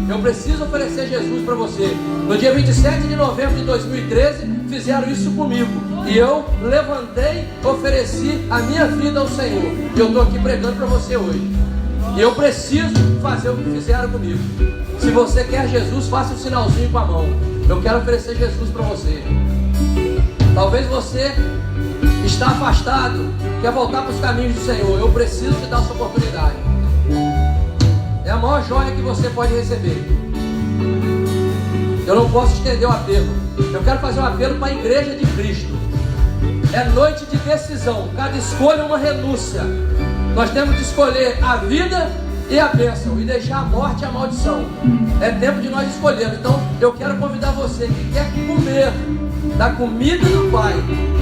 Eu preciso oferecer Jesus para você. No dia 27 de novembro de 2013, fizeram isso comigo. E eu levantei, ofereci a minha vida ao Senhor. E eu estou aqui pregando para você hoje. E eu preciso fazer o que fizeram comigo. Se você quer Jesus, faça um sinalzinho com a mão. Eu quero oferecer Jesus para você. Talvez você está afastado, quer voltar para os caminhos do Senhor. Eu preciso te dar essa oportunidade. É a maior joia que você pode receber. Eu não posso estender o apelo. Eu quero fazer um apelo para a igreja de Cristo. É noite de decisão. Cada escolha é uma renúncia. Nós temos que escolher a vida e a bênção, e deixar a morte e a maldição. É tempo de nós escolhermos. Então eu quero convidar você que quer comer da comida do Pai,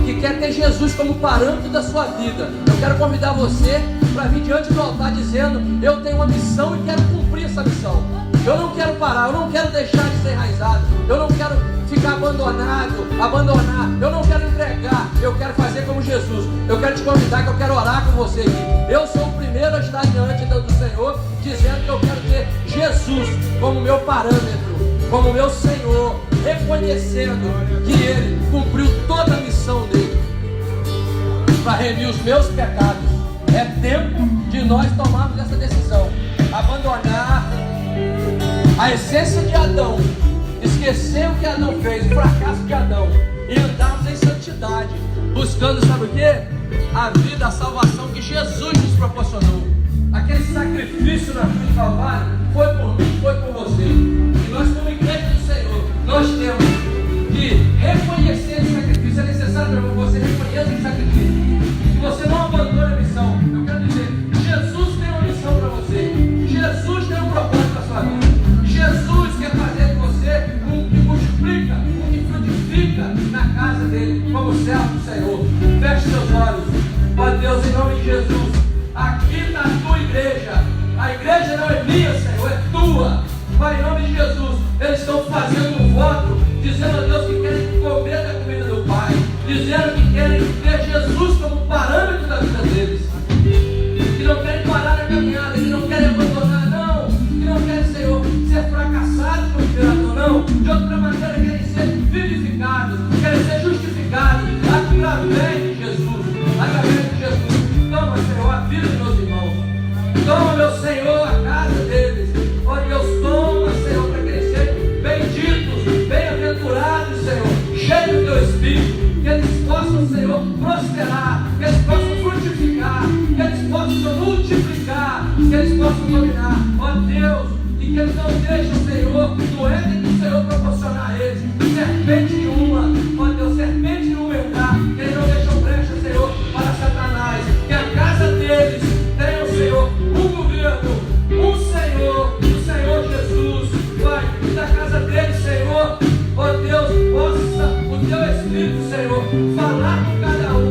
que quer ter Jesus como parâmetro da sua vida. Eu quero convidar você para vir diante do altar dizendo: eu tenho uma missão e quero cumprir essa missão. Eu não quero parar, eu não quero deixar de ser enraizado, eu não quero ficar abandonar, eu não quero entregar, eu quero fazer como Jesus. Eu quero te convidar, que eu quero orar com você aqui. Eu sou o primeiro a estar diante do Senhor, dizendo que eu quero ter Jesus como meu parâmetro, como meu Senhor, reconhecendo que Ele cumpriu toda a missão dele para remir os meus pecados. É tempo de nós tomarmos essa decisão, abandonar a essência de Adão, esquecer o que Adão fez, o fracasso de Adão, e andarmos em santidade, buscando, sabe o que? A vida, a salvação que Jesus nos proporcionou. Aquele sacrifício na cruz do Calvário foi por mim, foi por você. E nós, como igreja do Senhor, nós temos que reconhecer esse sacrifício. É necessário para você reconhecer esse sacrifício, que você não abandone a missão. Eu quero dizer, Jesus tem uma missão para você. Jesus tem um propósito para a sua vida. Jesus quer fazer de você um que multiplica, um que frutifica na casa dele, como servo do Senhor. Feche seus olhos. Ó Deus, em nome de Jesus, aqui está a tua igreja. A igreja não é minha, Senhor, é tua. Pai, em nome de Jesus, eles estão fazendo um voto, dizendo a Deus que querem comer da comida do Pai, dizendo que querem ter Jesus como parâmetro da vida deles, que não querem parar na caminhada, que não querem abandonar, não, que não querem, Senhor, ser fracassados como imperador, não. De outra maneira, querem ser vivificados, querem ser justificados através de Jesus, através de Jesus. Toma, Senhor, a vida dos meus irmãos. Toma, meu Senhor, a casa deles. Ó Deus, toma, Senhor, para crescer benditos, bem-aventurados, Senhor, cheios do Teu Espírito, que eles possam, Senhor, prosperar, que eles possam frutificar, que eles possam multiplicar, que eles possam dominar. Ó Deus, e que eles não deixem, Senhor, no Éden que o Senhor proporcionar a eles, serpente nenhuma, ó Deus, serpente nenhuma entrar, que eles não deixam brecha, Senhor, para Satanás, que a casa deles tenha, Senhor, um governo, um Senhor, o Senhor Jesus, Pai, e da casa deles, Senhor, ó Deus, possa o Teu Espírito, Senhor, falar com cada um.